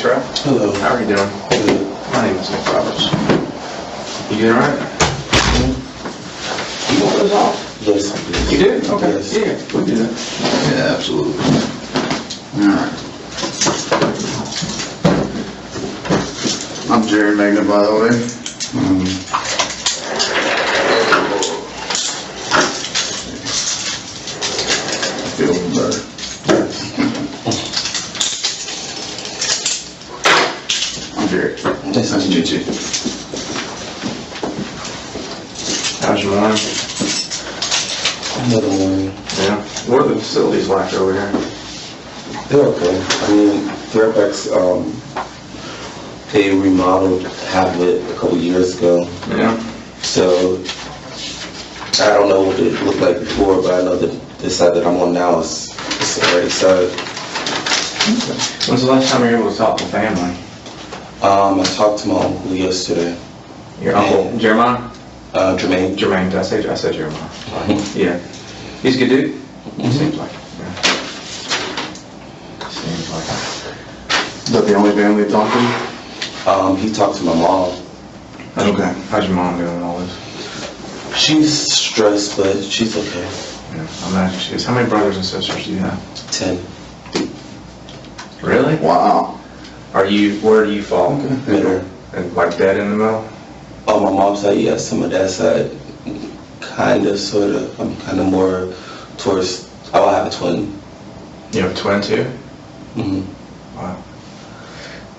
Terrelle. Hello. How are you doing? Good. My name is Nick Roberts. You doing alright? You want those off? Yes. You do? Okay. Yes. Yeah, we'll do that. Yeah, absolutely. Alright. I'm Jerry Magna, by the way. Feel better. I'm Jerry. Nice to meet you. How's your morning? Another morning. Yeah. What are the facilities like over here? They're okay. I mean, Fairfax, they remodeled half of it a couple years ago. Yeah. So, I don't know what it looked like before, but I know that the side that I'm on now is already started. When's the last time you were able to talk to family? I talked to my uncle yesterday. Your uncle, Jeremiah? Jermaine. Jermaine, did I say Jeremiah? Yeah. He's a good dude? Seems like it. Yeah. Seems like it. Is that the only family you talk to? He talked to my mom. Okay. How's your mom doing in all this? She's stressed, but she's okay. Yeah, I imagine she is. How many brothers and sisters do you have? 10. Really? Wow. Where do you fall? Middle. And like dead in the middle? On my mom's side, yes. On my dad's side, kind of, sort of. I'm kind of more towards, I have a twin. You have a twin too? Mm-hmm. Wow.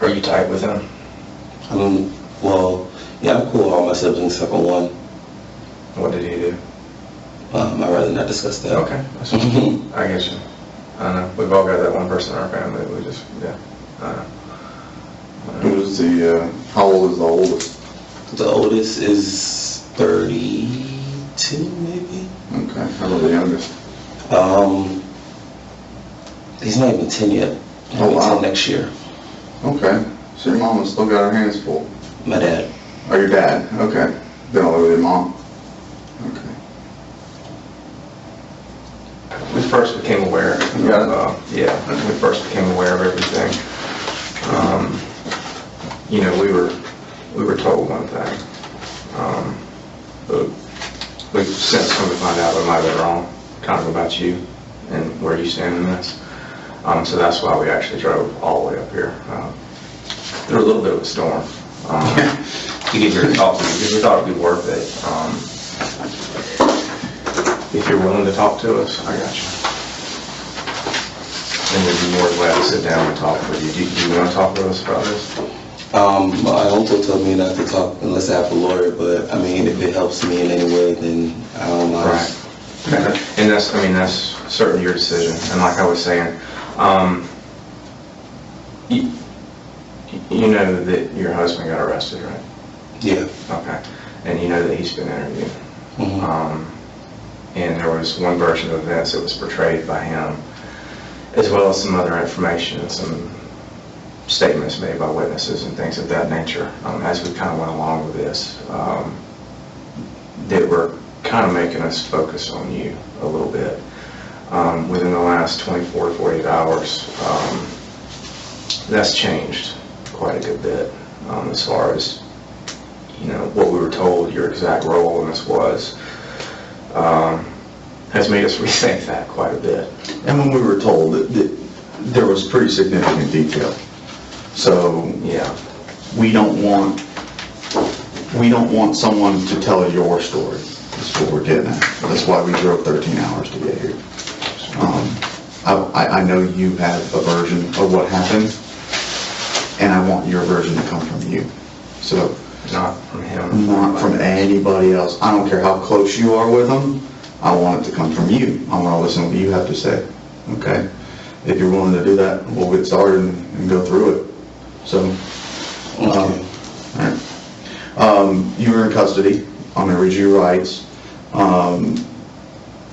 Are you tight with him? Well, yeah, I'm cool with all my siblings except for one. What did he do? I'd rather not discuss that. Okay. That's what I get you. I know. We've all got that one person in our family. We just, yeah. I know. Who's the, how old is the oldest? The oldest is 32, maybe? Okay, how about the youngest? He's not even 10 yet. He'll be 10 next year. Okay, so your mama's still got her hands full. My dad. Oh, your dad, okay. They don't live with your mom? Okay. We first became aware. You got it? Yeah, we first became aware of everything. You know, we were told one thing, but we've since come to find out we might have been wrong, kind of about you and where you stand in this. So that's why we actually drove all the way up here. Through a little bit of a storm to get here to talk to you because we thought it'd be worth it. If you're willing to talk to us, I got you. And we'd be more than glad to sit down and talk with you. Do you want to talk with us about this? My uncle told me not to talk unless I have a lawyer, but I mean, if it helps me in any way, then I don't mind. Right. Okay. And that's certainly your decision. And like I was saying, you know that your husband got arrested, right? Yeah. Okay. And you know that he's been interviewed. Mm-hmm. And there was one version of events that was portrayed by him, as well as some other information and some statements made by witnesses and things of that nature, as we kind of went along with this, that were kind of making us focus on you a little bit. Within the last 24 to 48 hours, that's changed quite a good bit, as far as, you know, what we were told your exact role in this was, has made us rethink that quite a bit. And when we were told that there was pretty significant detail. So Yeah. we don't want someone to tell your story. That's what we're getting at. That's why we drove 13 hours to get here. I know you have a version of what happened, and I want your version to come from you. So Not from him. not from anybody else. I don't care how close you are with them. I want it to come from you. I want to listen to what you have to say. Okay? If you're willing to do that, we'll get started and go through it. So, all right. You were in custody. I'm going to read you your rights.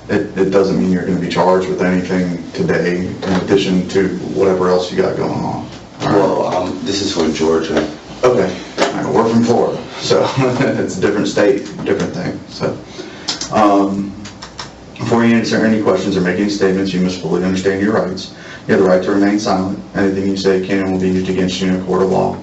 It doesn't mean you're going to be charged with anything today in addition to whatever else you got going on. Well, this is from Georgia. Okay. All right, we're from Florida, so it's a different state, different thing. So, before you answer any questions or make any statements, you must fully understand your rights. You have the right to remain silent. Anything you say can and will be used against you in a court of law.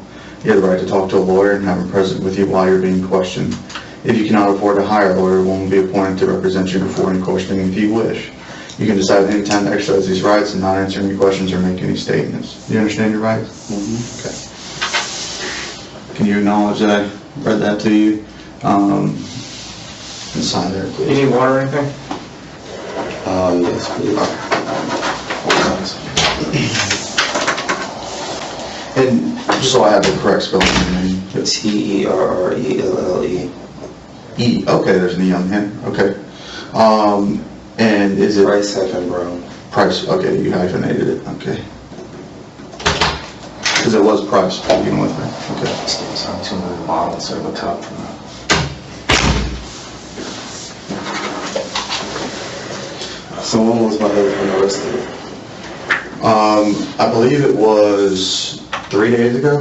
You have the right to talk to a lawyer and have him present with you while you're being questioned. If you cannot afford to hire a lawyer, one will be appointed to represent you before any questioning if you wish. You can decide at any time to exercise these rights and not answer any questions or make any statements. Do you understand your rights? Okay. Can you acknowledge that I read that to you? And sign there, You please. need water or anything? Yes, please. And just so I have the correct spelling of your name. Terrelle. E, okay, there's an E on the end, okay. And is it? Price Brown. Price, okay, you hyphenated it, okay. Because it was Price to begin with, right? Okay. It's on 2 million bottles, so it'll top from that. So when was my husband arrested? I believe it was 3 days ago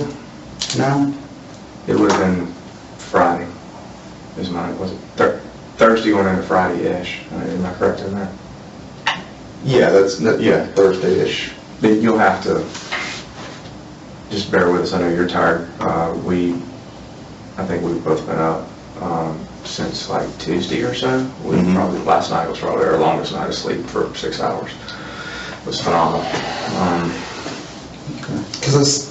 now. It would have been Friday, was it Thursday going into Friday-ish? Am I correct in that? Yeah, yeah, Thursday-ish. But you'll have to just bear with us. I know you're tired. I think we've both been up since like Tuesday or so. Last night was probably our longest night of sleep for 6 hours. It was phenomenal.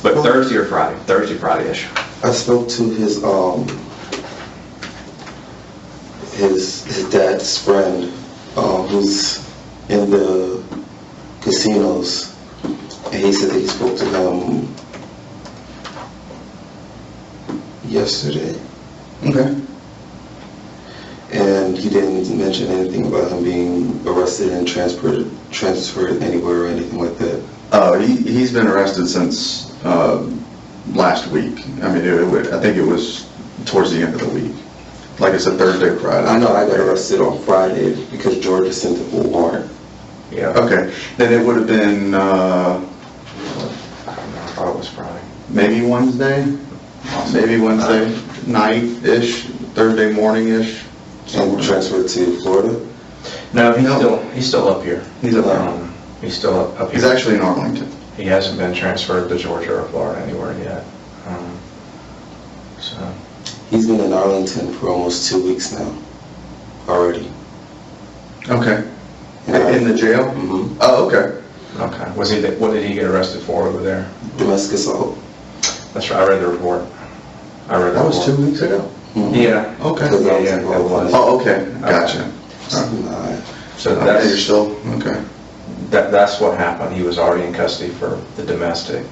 But Thursday or Friday? Thursday, Friday-ish. I spoke to his dad's friend, who's in the casinos, and he said that he spoke to him yesterday. Okay. And he didn't mention anything about him being arrested and transferred anywhere or anything like that. He's been arrested since last week. I mean, I think it was towards the end of the week. Like I said, Thursday or Friday. I know I got arrested on Friday because Georgia sent a warrant. Yeah. Okay. Then it would have been I don't know. I thought it was Friday. maybe Wednesday night-ish, Thursday morning-ish. And transferred to Florida. No, he's still up here. He's up there. He's still up here. He's actually in Arlington. He hasn't been transferred to Georgia or Florida anywhere yet. So He's been in Arlington for almost 2 weeks now, already. Okay. In the jail? Mm-hmm. Oh, okay. okay. What did he get arrested for over there? Domestic assault. That's right. I read the report. That was 2 weeks ago? Mm-hmm. Yeah. Okay. Yeah, it was. Oh, okay. Gotcha. So You're that's still, okay. that's what happened. He was already in custody for the domestic.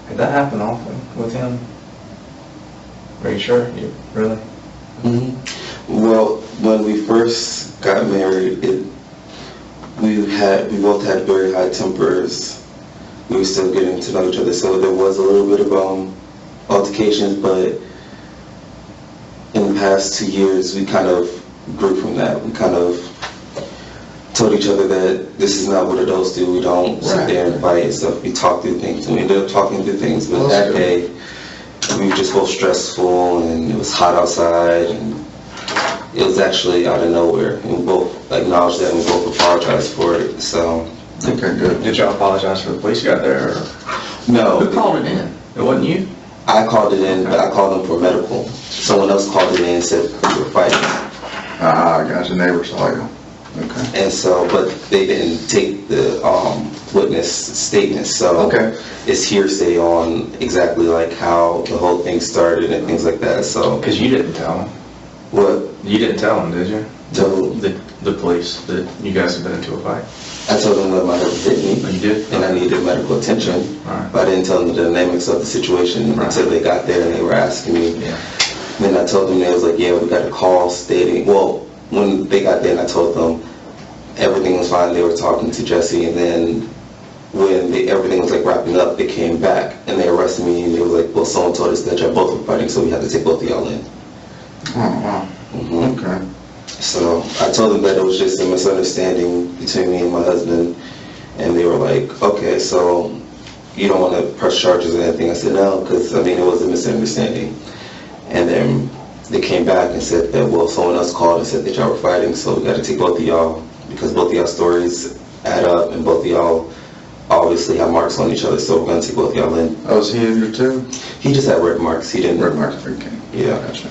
Did that happen often with him? Are you sure? You really? Mm-hmm. Well, when we first got married, we both had very high tempers. We were still getting to know each other, so there was a little bit of altercations, but in the past 2 years, we kind of grew from that. We kind of told each other that this is not what adults do. We don't sit there and fight and stuff. We talk through things, and we ended up talking through things. But that day, we were just both stressful, and it was hot outside, and it was actually out of nowhere. And we both acknowledged that, and we both apologized for it. So, Okay, good. Did y'all apologize for the police got there? Or? no. Who called it in? It wasn't you? I called it in, but I called them for medical. Someone else called it in and said we were fighting. Gotcha. Neighbor saw you. Okay. And so, but they didn't take the witness statement, so Okay. it's hearsay on exactly like how the whole thing started and things like that. So, Because you didn't tell them. what? You didn't tell them, did you? So The police that you guys have been into a fight. I told them that my husband hit Oh, me, you did? and I needed medical attention, Right. but I didn't tell them the dynamics of the situation Right. until they got there and they were asking me. Yeah. Then I told them, they was like, yeah, we got a call stating, well, when they got there and I told them everything was fine, they were talking to Jesse, and then when everything was like wrapping up, they came back and they arrested me, and they was like, well, someone told us that y'all both were fighting, so we had to take both of y'all in. Oh, wow. Mhm. Okay. So I told them that it was just a misunderstanding between me and my husband, and they were like, okay, so you don't want to press charges or anything? I said, no, because I mean, it was a misunderstanding. And then they came back and said that, well, someone else called and said that y'all were fighting, so we got to take both of y'all, because both of y'all stories add up, and both of y'all obviously have marks on each other, so we're going to take both y'all in. Oh, is he injured too? He just had red marks. He didn't. Red marks, okay. Yeah. Gotcha.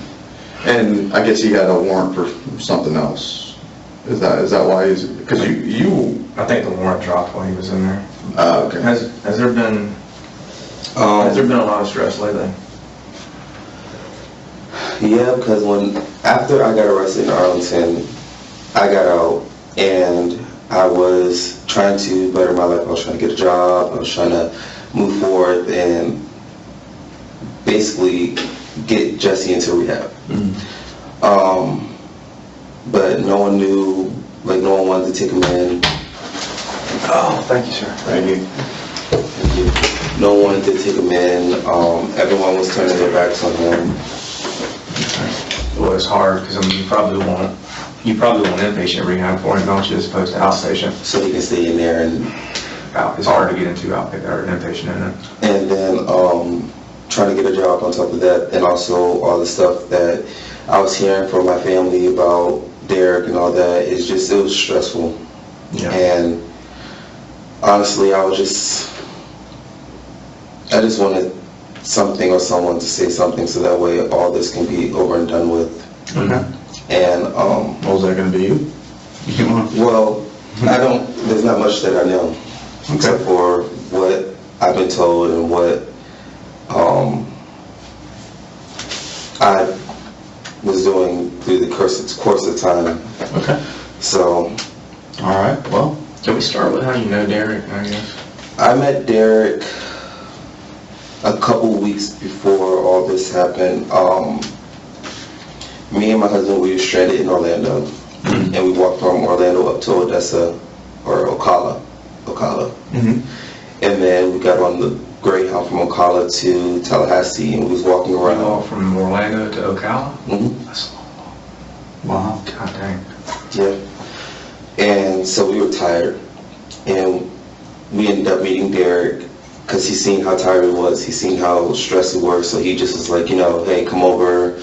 And I guess he got a warrant for something else. Is that why he's, because you I think the warrant dropped while he was in there. okay. Has there been a lot of stress lately? Yeah, because after I got arrested in Arlington, I got out and I was trying to better my life. I was trying to get a job. I was trying to move forward and basically get Jesse into rehab. But no one knew, like no one wanted to take him in. Oh, thank you, sir. Thank you. Thank you. No one wanted to take him in. Everyone was turning their backs on him. Well, it's hard because I mean, you probably want inpatient rehab for him, don't you, as opposed to outpatient? So he can stay in there and It's hard to get into outpatient or inpatient, isn't it? and then trying to get a job on top of that, and also all the stuff that I was hearing from my family about Derek and all that. It was stressful. Yeah. And honestly, I just wanted something or someone to say something so that way all this can be over and done with. Okay. And What was that going to be? You? well, there's not much that I know except for what I've been told and what I was doing through the course of time. Okay. So, All right. Well, Can we start with how you know Derek, I guess? I met Derek a couple weeks before all this happened. Me and my husband, we were stranded in Orlando, and we walked from Orlando up to Odessa, or Ocala. mm-hmm. And then we got on the Greyhound from Ocala to Tallahassee, and we was walking You around. all from Orlando to Ocala? Mhm. That's a long Wow. God dang. Yeah. And so we were tired, and we ended up meeting Derek because he seen how tired he was. He seen how stressed we were, so he just was like, hey, come over.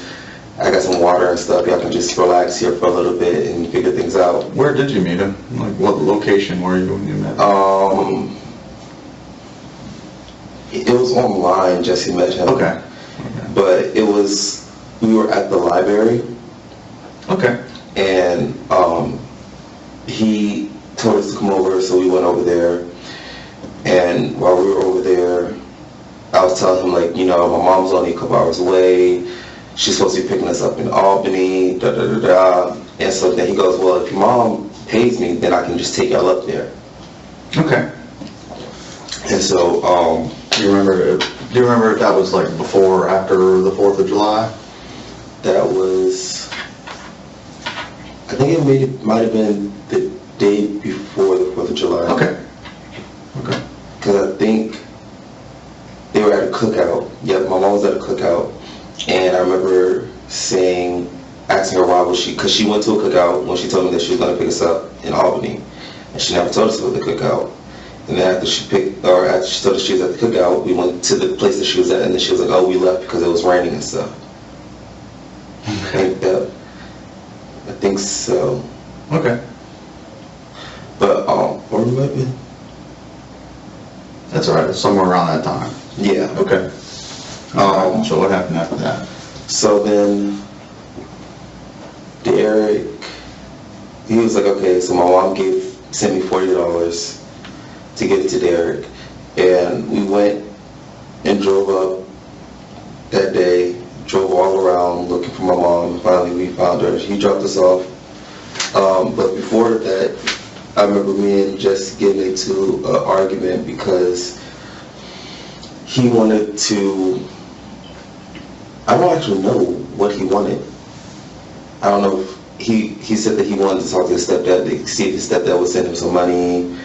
I got some water and stuff. Y'all can just relax here for a little bit and figure things out. Where did you meet him? Like, what location were you when you met him? It was online, Jesse met him. Okay. But we were at the library, Okay. and he told us to come over, so we went over there. And while we were over there, I was telling him, like, my mom's only a couple hours away. She's supposed to be picking us up in Albany, da-da-da-da. And so then he goes, well, if your mom pays me, then I can just take y'all up there. Okay. And so, Do you remember if that was like before or after the 4th of July? that was, I think it might have been the day before the 4th of July. Okay. Okay. Because I think they were at a cookout. Yep, my mom was at a cookout. And I remember asking her why was she, because she went to a cookout when she told me that she was going to pick us up in Albany. And she never told us about the cookout. And then after she told us she was at the cookout, we went to the place that she was at, and then she was like, oh, we left because it was raining and stuff. I think so. Okay. But, where we might be? That's all right. Somewhere around that time. Yeah. Okay. So what happened after that? So then, Derek, he was like, okay, so my mom sent me $40 to give to Derek. And we went and drove up that day, drove all around looking for my mom. Finally, we found her. He dropped us off. But before that, I remember me and Jesse getting into an argument because he wanted to, I don't actually know what he wanted. I don't know if he said that he wanted to talk to his stepdad to see if his stepdad would send him some money.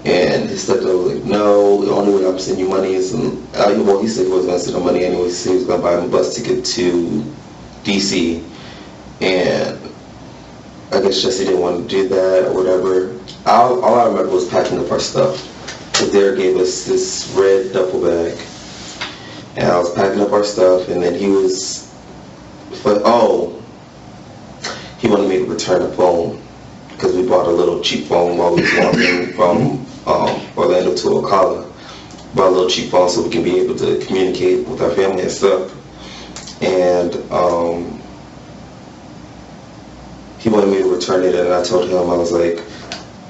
And his stepdad was like, no, the only way I'm sending you money is, well, he said he wasn't going to send him money anyway. He said he was going to buy him a bus ticket to DC. And I guess Jesse didn't want to do that or whatever. All I remember was packing up our stuff. Because Derek gave us this red duffel bag. And I was packing up our stuff, and then he wanted me to return a phone. Because we bought a little cheap phone while we was walking from Orlando to Ocala, bought a little cheap phone so we can be able to communicate with our family and stuff. And he wanted me to return it, and I told him, I was like,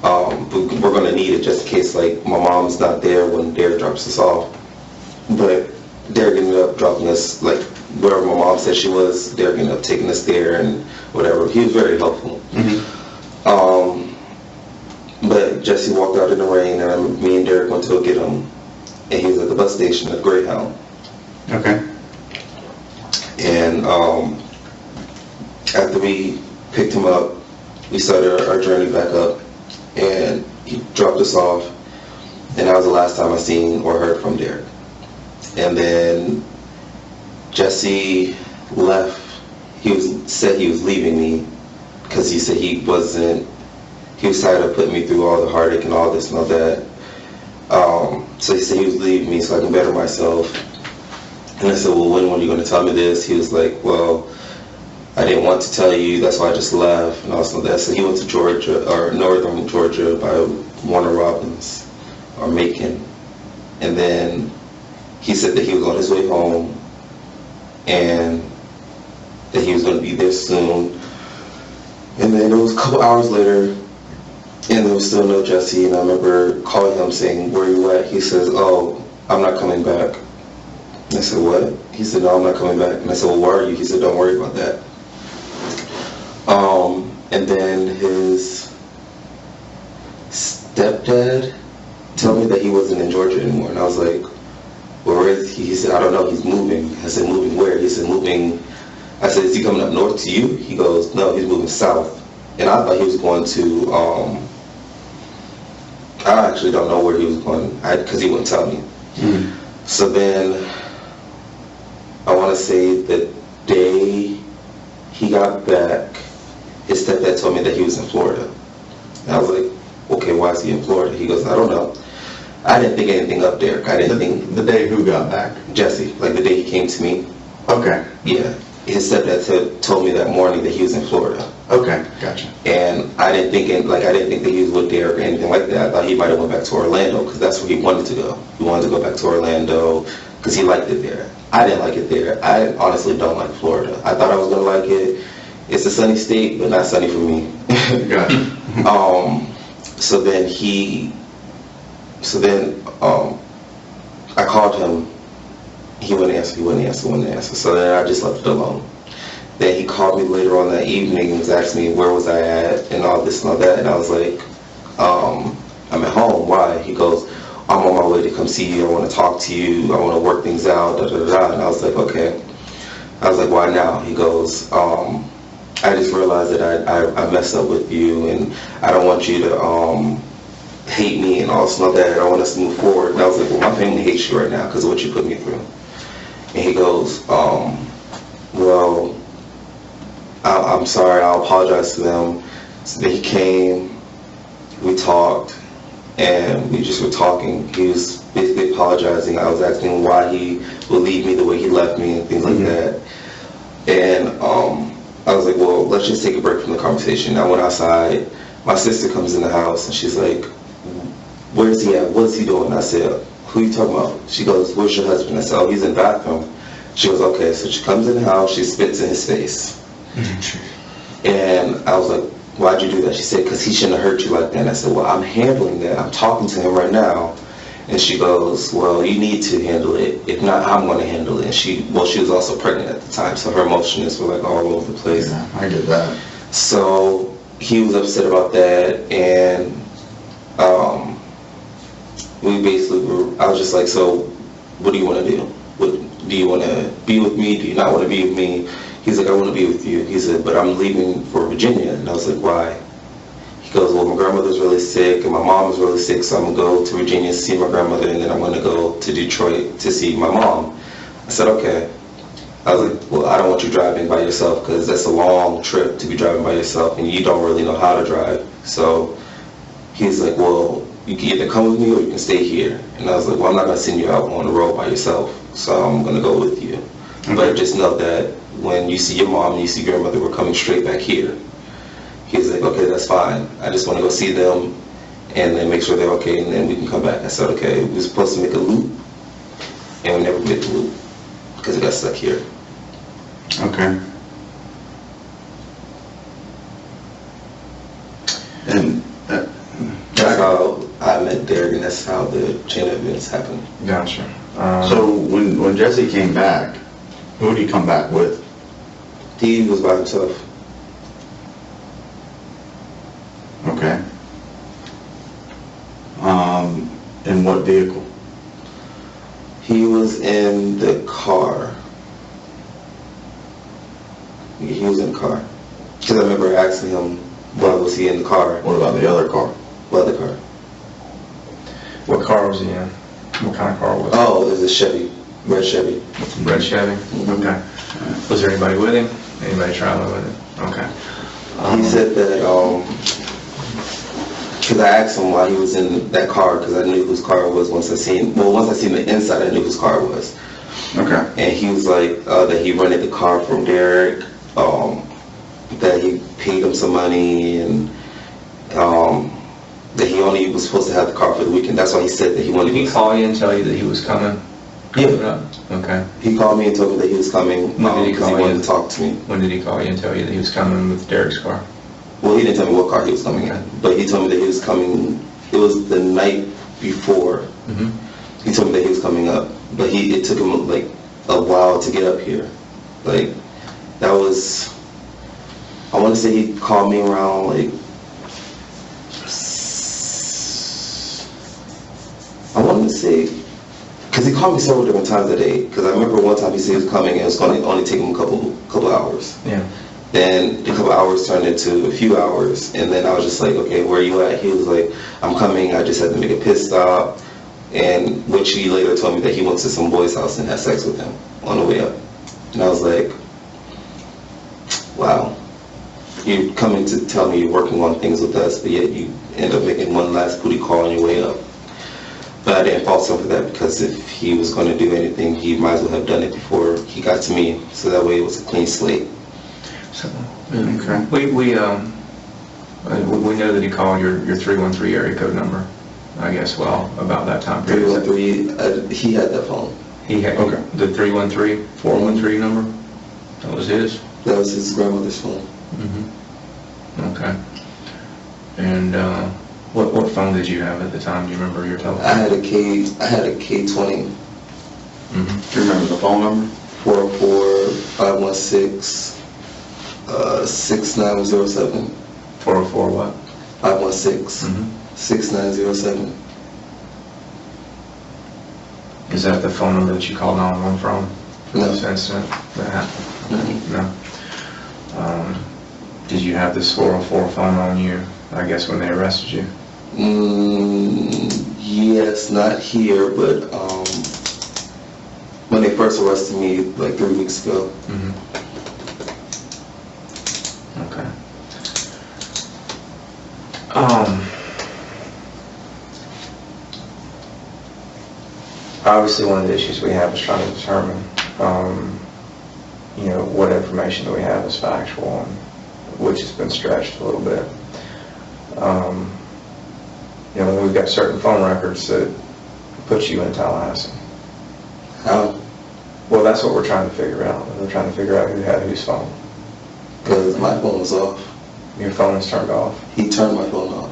we're going to need it just in case, like, my mom's not there when Derek drops us off. But Derek ended up dropping us, like, wherever my mom said she was, Derek ended up taking us there and whatever. He was very helpful. But Jesse walked out in the rain, and me and Derek went to go get him, and he was at the bus station at Greyhound. Okay. And after we picked him up, we started our journey back up, and he dropped us off, and that was the last time I seen or heard from Derek. And then Jesse left. Said he was leaving me because he said he was tired of putting me through all the heartache and all this and all that. So he said he was leaving me so I can better myself. And I said, well, when were you going to tell me this? He was like, well, I didn't want to tell you, that's why I just left and all this and that. So he went to Georgia, or northern Georgia, by Warner Robins or Macon. And then he said that he was on his way home and that he was going to be there soon. And then it was a couple hours later, and there was still no Jesse, and I remember calling him saying, where are you at? He says, oh, I'm not coming back. And I said, what? He said, no, I'm not coming back. And I said, well, where are you? He said, don't worry about that. And then his stepdad told me that he wasn't in Georgia anymore. And I was like, where is he? He said, I don't know, he's moving. I said, moving where? He said, moving. I said, is he coming up north to you? He goes, no, he's moving south. And I thought he was going to, I actually don't know where he was going, because he wouldn't tell me. So then, I want to say the day he got back, his stepdad told me that he was in Florida. And I was like, okay, why is he in Florida? He goes, I don't know. I didn't think anything up there. I didn't think... The day who got back? Jesse, like the day he came to me. Okay. Yeah. His stepdad told me that morning that he was in Florida. Okay, gotcha. And I didn't think that he was with Derek or anything like that. I thought he might have went back to Orlando because that's where he wanted to go. He wanted to go back to Orlando because he liked it there. I didn't like it there. I honestly don't like Florida. I thought I was going to like it. It's a sunny state, but not sunny for me. Gotcha. I called him. He wouldn't answer. So then I just left it alone. Then he called me later on that evening and was asking me where was I at and all this and all that. And I was like, I'm at home. Why? He goes, I'm on my way to come see you. I want to talk to you. I want to work things out. Da, da, da. And I was like, okay. I was like, why now? He goes, I just realized that I messed up with you and I don't want you to hate me and all this and all that. I want us to move forward. And I was like, well, my family hates you right now because of what you put me through. And he goes, well, I'm sorry, I'll apologize to them. So then he came, we talked, and we just were talking. He was basically apologizing. I was asking him why he would leave me the way he left me and things like that. And I was like, well, let's just take a break from the conversation. I went outside. My sister comes in the house and she's like, where's he at? What's he doing? I said, who are you talking about? She goes, where's your husband? I said, oh, he's in the bathroom. She goes, okay. So she comes in the house, she spits in his face. And I was like, why'd you do that? She said, because he shouldn't have hurt you like that. And I said, well, I'm handling that. I'm talking to him right now. And she goes, well, you need to handle it. If not, I'm going to handle it. And she was also pregnant at the time, so her emotions were like all over the place. Yeah, I get that. So he was upset about that, and we basically I was just like, so what do you want to do? Do you want to be with me? Do you not want to be with me? He's like, I want to be with you. He said, but I'm leaving for Virginia. And I was like, why? He goes, well, my grandmother's really sick and my mom is really sick, so I'm going to go to Virginia to see my grandmother, and then I'm going to go to Detroit to see my mom. I said, okay. I was like, well, I don't want you driving by yourself because that's a long trip to be driving by yourself and you don't really know how to drive. So he's like, well, you can either come with me or you can stay here. And I was like, well, I'm not going to send you out on the road by yourself, so I'm going to go with you. Okay. But just know that when you see your mom and you see grandmother, we're coming straight back here. He's like, okay, that's fine. I just want to go see them and then make sure they're okay, and then we can come back. I said, okay. We were supposed to make a loop, and we never made the loop because it got stuck here. Okay. And That's how I met Derek, and that's how the chain of events happened. Gotcha. so when Jesse came back, who did he come back with? He was by himself. Okay. In what vehicle? He was in the car. He was in the car. Because I remember asking him, why was he in the car? What about the other car? What other car? What car was he in? What kind of car was it? Oh, it was a Chevy. Red Chevy. Red Chevy? Okay. Was there anybody with him? Anybody traveling with him? Okay. He said that, because I asked him why he was in that car, because I knew whose car it was once I seen the inside, I knew whose car it was. Okay. And he was like, that he rented the car from Derek, that he paid him some money, and that he only was supposed to have the car for the weekend. That's why he said that he wanted Did he call you and tell you that he was coming? Yeah. Okay. He called me and told me that he was coming When did he because he call wanted you? to talk to me. When did he call you and tell you that he was coming with Derek's car? Well, he didn't tell me what car he was coming in, but he told me that he was coming. It was the night before. Mm-hmm. He told me that he was coming up, but it took him like a while to get up here. Like that was, I want to say he called me around like, I want to say, because he called me several different times a day. Because I remember one time he said he was coming and it was going to only take him a couple hours. Yeah. Then a couple hours turned into a few hours, and then I was just like, okay, where are you at? He was like, I'm coming, I just had to make a pit stop, and which he later told me that he went to some boy's house and had sex with him on the way up. And I was like, wow, you're coming to tell me you're working on things with us, but yet you end up making one last booty call on your way up. But I didn't fault him for that, because if he was going to do anything, he might as well have done it before he got to me, so that way it was a clean slate. So, Okay. we know that he called your 313 area code number, I guess, well, about that time period. 313, he had that phone. He had Okay. the 313, 413 number? That was his? That was his grandmother's phone. Mm-hmm. Okay. And what phone did you have at the time? Do you remember your telephone? I had a K20, Mm-hmm. Do you remember the phone number? 404-516 6907. 404 what? 516 Mm-hmm. 6907. Is that the phone number that you called 911 from? For No. this incident that happened? Mhm. No. Did you have this 404 phone on you, I guess, when they arrested you? Yes, not here, but when they first arrested me like 3 weeks ago. Mm-hmm. Okay. Obviously, one of the issues we have is trying to determine, what information that we have is factual, and which has been stretched a little bit. We've got certain phone records that put you in Tallahassee. How? Well, that's what we're trying to figure out. We're trying to figure out who had whose phone. Because my phone was off. Your phone is turned off. He turned my phone off.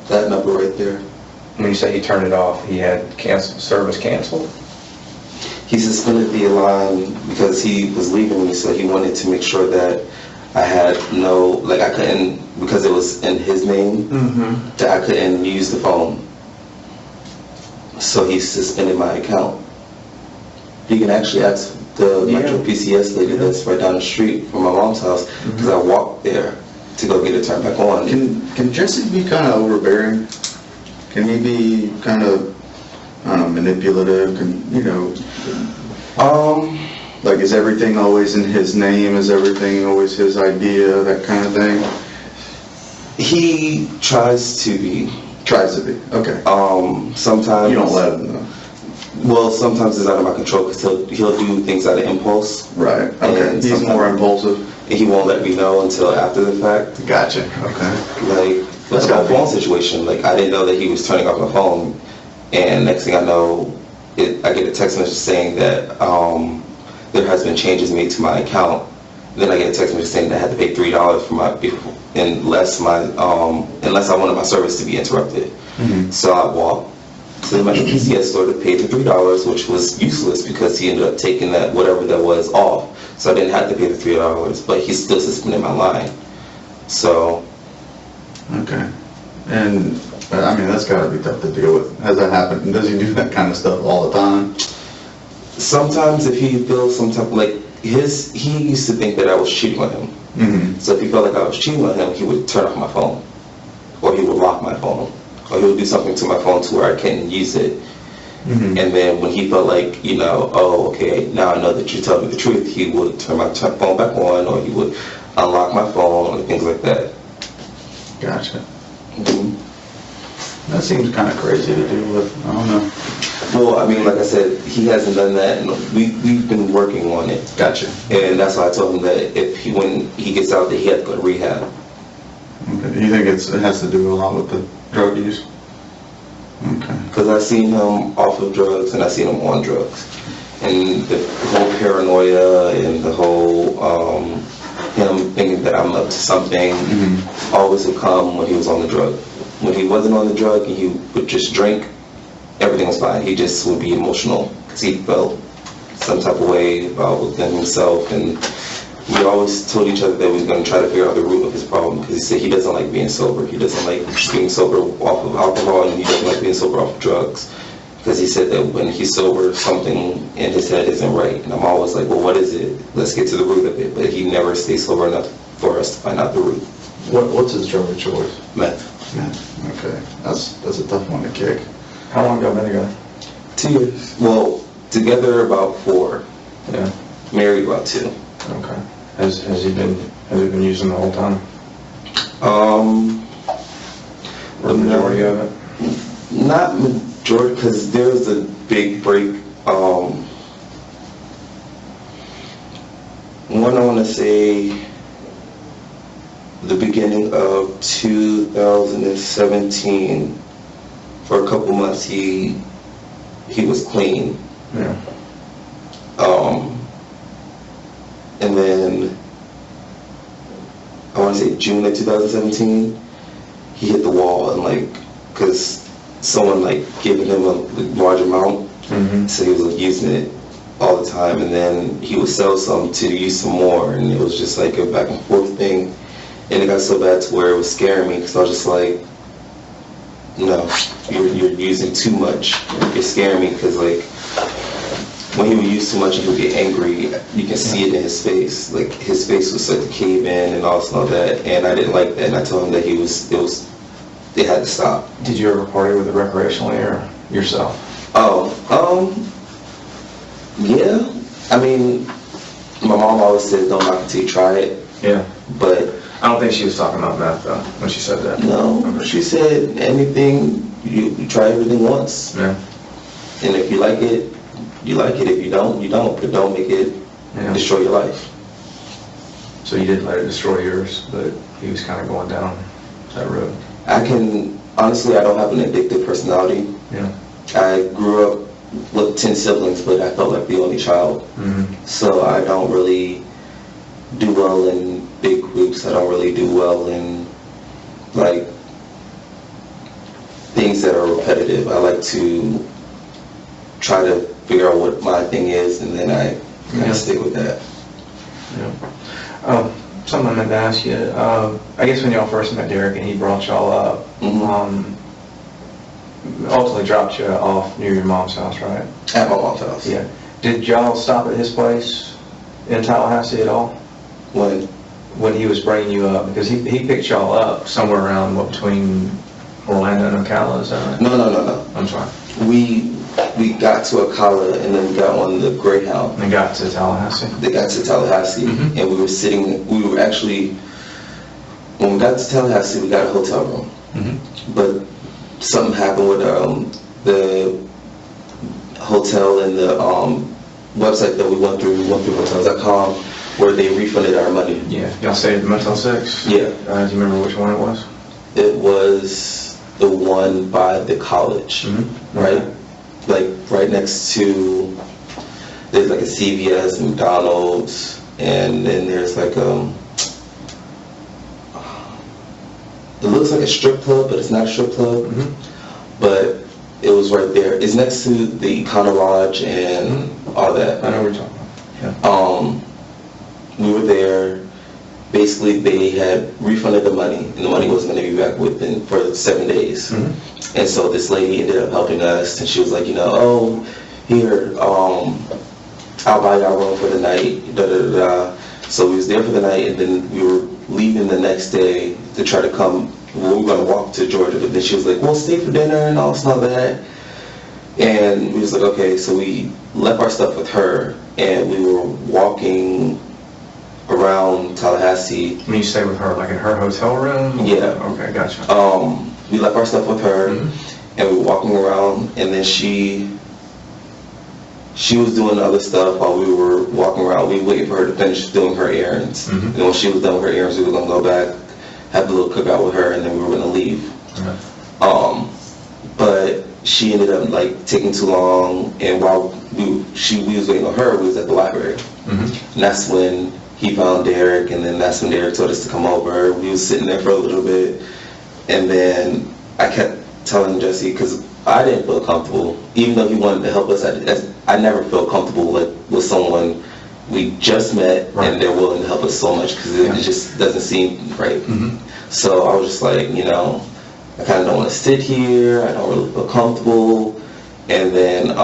That number right there. When you say he turned it off, he had service canceled? He suspended the line because he was leaving me, so he wanted to make sure that I had I couldn't, because it was in his name, that I couldn't use the phone. So he suspended my account. You can actually ask the Metro PCS lady that's right down the street from my mom's house, because I walked there to go get it turned back on. Can Jesse be kind of overbearing? Can he be kind of, manipulative? Like, is everything always in his name? Is everything always his idea? That kind of thing? He tries to be. Tries to be. Okay. Sometimes You don't let him though. Well, sometimes it's out of my control, because he'll do things out of impulse. Right. Okay. He's more impulsive. And he won't let me know until after the fact. Gotcha. Okay. Like, Like a phone situation. Like I didn't know that he was turning off my phone, and next thing I know, I get a text message saying that there has been changes made to my account. Then I get a text message saying that I had to pay $3 for unless I wanted my service to be interrupted. So I walked to my PCS store to pay the $3, which was useless because he ended up taking that whatever that was off. So I didn't have to pay the $3, but he still suspended my line. So. Okay. And, I mean, that's gotta be tough to deal with. Has that happened? Does he do that kind of stuff all the time? Sometimes if he feels some type, like he used to think that I was cheating on him. So if he felt like I was cheating on him, he would turn off my phone, or he would lock my phone, or he would do something to my phone to where I can't use it. And then when he felt like, oh, okay, now I know that you're telling me the truth, he would turn my phone back on, or he would unlock my phone, or things like that. Gotcha. That seems kind of crazy to deal with. I don't know. Well, I mean, like I said, he hasn't done that, and we've been working on it. Gotcha. And that's why I told him that when he gets out there, he has to go to rehab. Okay. Do you think it has to do a lot with the drug use? Okay. Because I seen him off of drugs and I seen him on drugs, and the whole paranoia and the whole him thinking that I'm up to something always would come when he was on the drug. When he wasn't on the drug and he would just drink, everything was fine. He just would be emotional because he felt some type of way about within himself, and we always told each other that we were going to try to figure out the root of his problem, because he said he doesn't like being sober. He doesn't like being sober off of alcohol, and he doesn't like being sober off of drugs, because he said that when he's sober, something in his head isn't right. And I'm always like, well, what is it? Let's get to the root of it. But he never stays sober enough for us to find out the root. What's his drug of choice? Meth. Okay. That's a tough one to kick. How long ago been together? 2 years. Well, together about 4. Yeah. Married about 2. Okay. Has he been using the whole time? Or the majority of it? Not majority, because there was a big break. One, I want to say the beginning of 2017, for a couple months he was clean. Yeah. And then I want to say June of 2017, he hit the wall, and because someone giving him a large amount, so he was using it all the time, and then he would sell some to use some more, and it was just like a back and forth thing, and it got so bad to where it was scaring me, because I was just like, no, you're using too much. You're scaring me, because when he would use too much and he would get angry, you can see it in his face. His face would start to cave in and all that, and I didn't like that, and I told him that it had to stop. Did you ever party with it recreationally or yourself? Yeah. I mean, my mom always said don't knock until you try it. Yeah. But I don't think she was talking about meth though when she said that. No, she said anything, you try everything once. Yeah. And if you like it, you like it. If you don't, you don't. But don't make it destroy your life. So you didn't let it destroy yours, but he was kind of going down that road. Honestly, I don't have an addictive personality. Yeah. I grew up with 10 siblings, but I felt like the only child. So I don't really do well in big groups. I don't really do well in things that are repetitive. I like to try to figure out what my thing is, and then I kind of stick with that. Yeah. Something I meant to ask you. I guess when y'all first met Derek and he brought y'all up, ultimately dropped you off near your mom's house, right? At my mom's house. Yeah. Did y'all stop at his place in Tallahassee at all? When he was bringing you up? Because he picked y'all up somewhere around, between Orlando and Ocala, is that right? No. I'm sorry. We got to Ocala, and then we got on the Greyhound. And got to Tallahassee? They got to Tallahassee, and when we got to Tallahassee, we got a hotel room. But something happened with the hotel and the website that we went through hotels.com, where they refunded our money. Yeah. Y'all stayed at the Motel 6? Yeah. Do you remember which one it was? It was the one by the college, right? Like right next to, there's like a CVS, McDonald's, and then there's like it looks like a strip club, but it's not a strip club. But it was right there. It's next to the Econo Lodge and all that. I know what you're talking about. We were there. Basically, they had refunded the money, and the money wasn't going to be back within for 7 days. And so this lady ended up helping us, and she was like, oh, here, I'll buy y'all room for the night, da da da da. So we was there for the night, and then we were leaving the next day to try to come. We were going to walk to Georgia, but then she was like, well, stay for dinner and all this and all that. And we was like, okay, so we left our stuff with her, and we were walking around Tallahassee. When you stay with her, like in her hotel room? Yeah. Okay, gotcha. We left our stuff with her, and we were walking around, and then she was doing other stuff while we were walking around. We waited for her to finish doing her errands. And when she was done with her errands, we were going to go back, have a little cookout with her, and then we were going to leave. But she ended up like taking too long, and while we was waiting on her, we was at the library. And that's when he found Derek, and then that's when Derek told us to come over. We was sitting there for a little bit, and then I kept telling Jesse, because I didn't feel comfortable, even though he wanted to help us. I never felt comfortable with someone we just met, and they're willing to help us so much, because it just doesn't seem right. So I was just like, I kind of don't want to sit here. I don't really feel comfortable. And then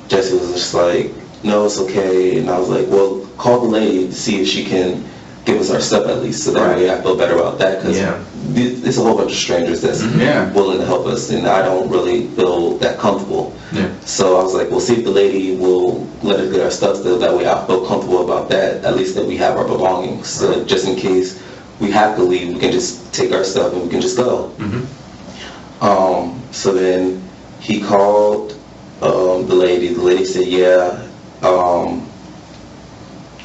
Jesse was just like, no, it's okay. And I was like, well, call the lady to see if she can give us our stuff at least, so that way I feel better about that, because it's a whole bunch of strangers that's willing to help us, and I don't really feel that comfortable. So I was like, well, see if the lady will let us get our stuff, so that way I feel comfortable about that, at least that we have our belongings. So just in case we have to leave, we can just take our stuff and we can just go. So then he called the lady. The lady said, yeah.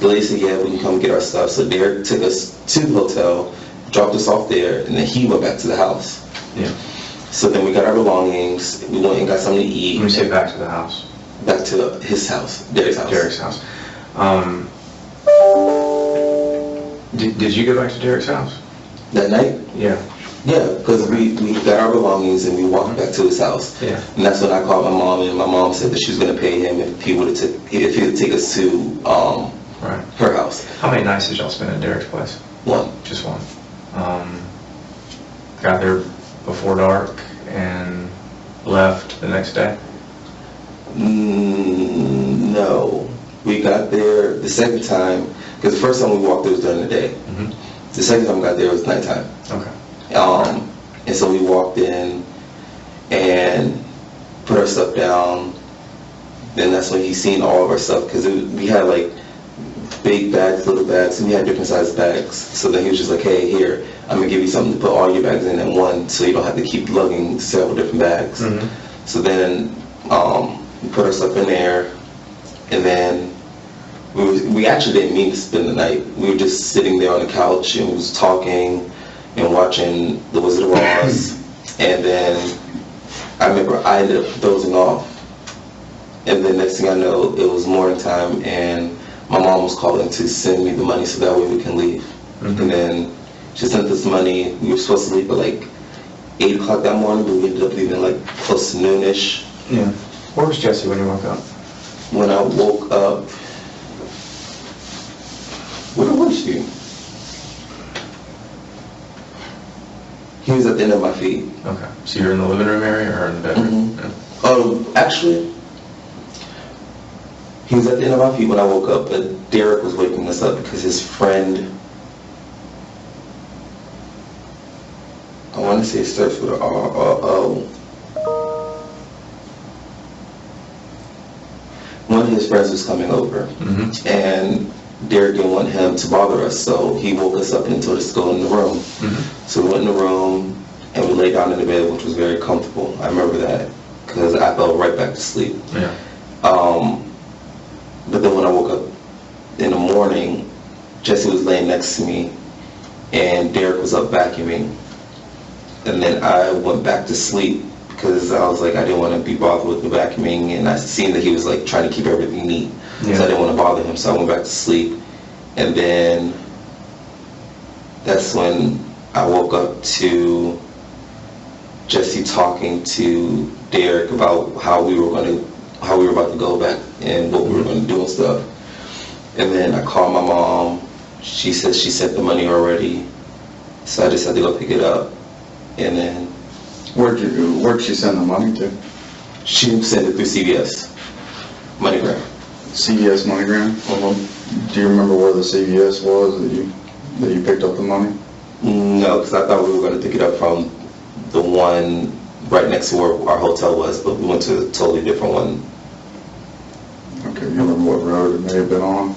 The lady said, yeah, we can come get our stuff. So Derek took us to the hotel, dropped us off there, and then he went back to the house. So then we got our belongings. We went and got something to eat. When you say back to the house? Back to his house, Derek's house. Derek's house. Did you go back to Derek's house? That night? Yeah. Yeah, because we got our belongings and we walked back to his house. And that's when I called my mom, and my mom said that she was going to pay him if he would take us to her house. How many nights did y'all spend at Derek's place? One. Just one. Got there before dark and left the next day? No. We got there the second time, because the first time we walked there was during the day. The second time we got there was nighttime. Okay. And so we walked in and put our stuff down. Then that's when he seen all of our stuff, because we had like big bags, little bags, and we had different sized bags. So then he was just like, hey, here, I'm going to give you something to put all your bags in one, so you don't have to keep lugging several different bags. So then we put our stuff in there, and then we actually didn't mean to spend the night. We were just sitting there on the couch and we was talking and watching The Wizard of Oz. And then I remember I ended up dozing off. And then next thing I know, it was morning time, and my mom was calling to send me the money so that way we can leave. And then she sent us money. We were supposed to leave at like 8 o'clock that morning, but we ended up leaving like close to noonish. Where was Jesse when you woke up? When I woke up, where was you? He was at the end of my feet. Okay. So you're in the living room area or in the bedroom? Actually, he was at the end of my feet when I woke up, but Derek was waking us up because his friend, I want to say it starts with an R. One of his friends was coming over, and Derek didn't want him to bother us, so he woke us up and told us to go in the room. So we went in the room, and we laid down in the bed, which was very comfortable. I remember that, because I fell right back to sleep. But then when I woke up in the morning, Jesse was laying next to me, and Derek was up vacuuming. And then I went back to sleep because I was like, I didn't want to be bothered with the vacuuming, and I seen that he was like trying to keep everything neat. Yeah. So I didn't want to bother him, so I went back to sleep. And then that's when I woke up to Jesse talking to Derek about how we were about to go back and what we were going to do and stuff. And then I called my mom. She said she sent the money already, so I just had to go pick it up. And then Where'd she send the money to? she sent it through CVS MoneyGram. CVS MoneyGram? Do you remember where the CVS was that you picked up the money? No, because I thought we were going to pick it up from the one right next to where our hotel was, but we went to a totally different one. Okay, you remember what road it may have been on?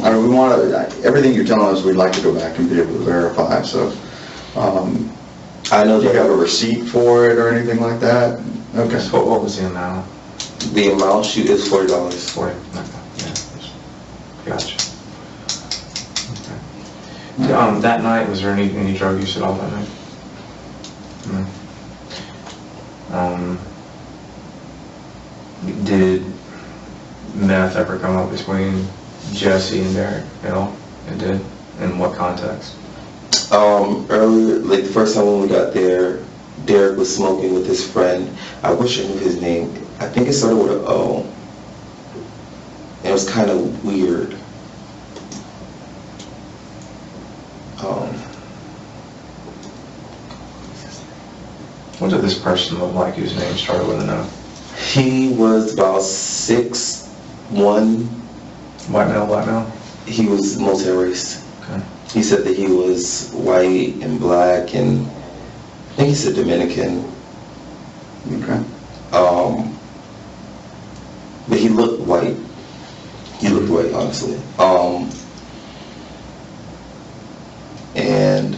I mean, we want to, everything you're telling us, we'd like to go back and be able to verify, so. I know Do you that have a receipt for it or anything like that? Okay. So what was the amount? the amount shoot is $40. 40? Yeah. Gotcha. Okay. That night, was there any drug use at all that night? No. Did meth ever come up between Jesse and Derek at all? It did? In what context? Earlier, like the first time when we got there, Derek was smoking with his friend. I wish I knew his name. I think it started with an O. And it was kind of weird. What did this person look like whose name started with an O? He was about 6'1". White male? He was multi-race. Okay. He said that he was white and black, and I think he said Dominican. Okay. But he looked white. He looked white, honestly. And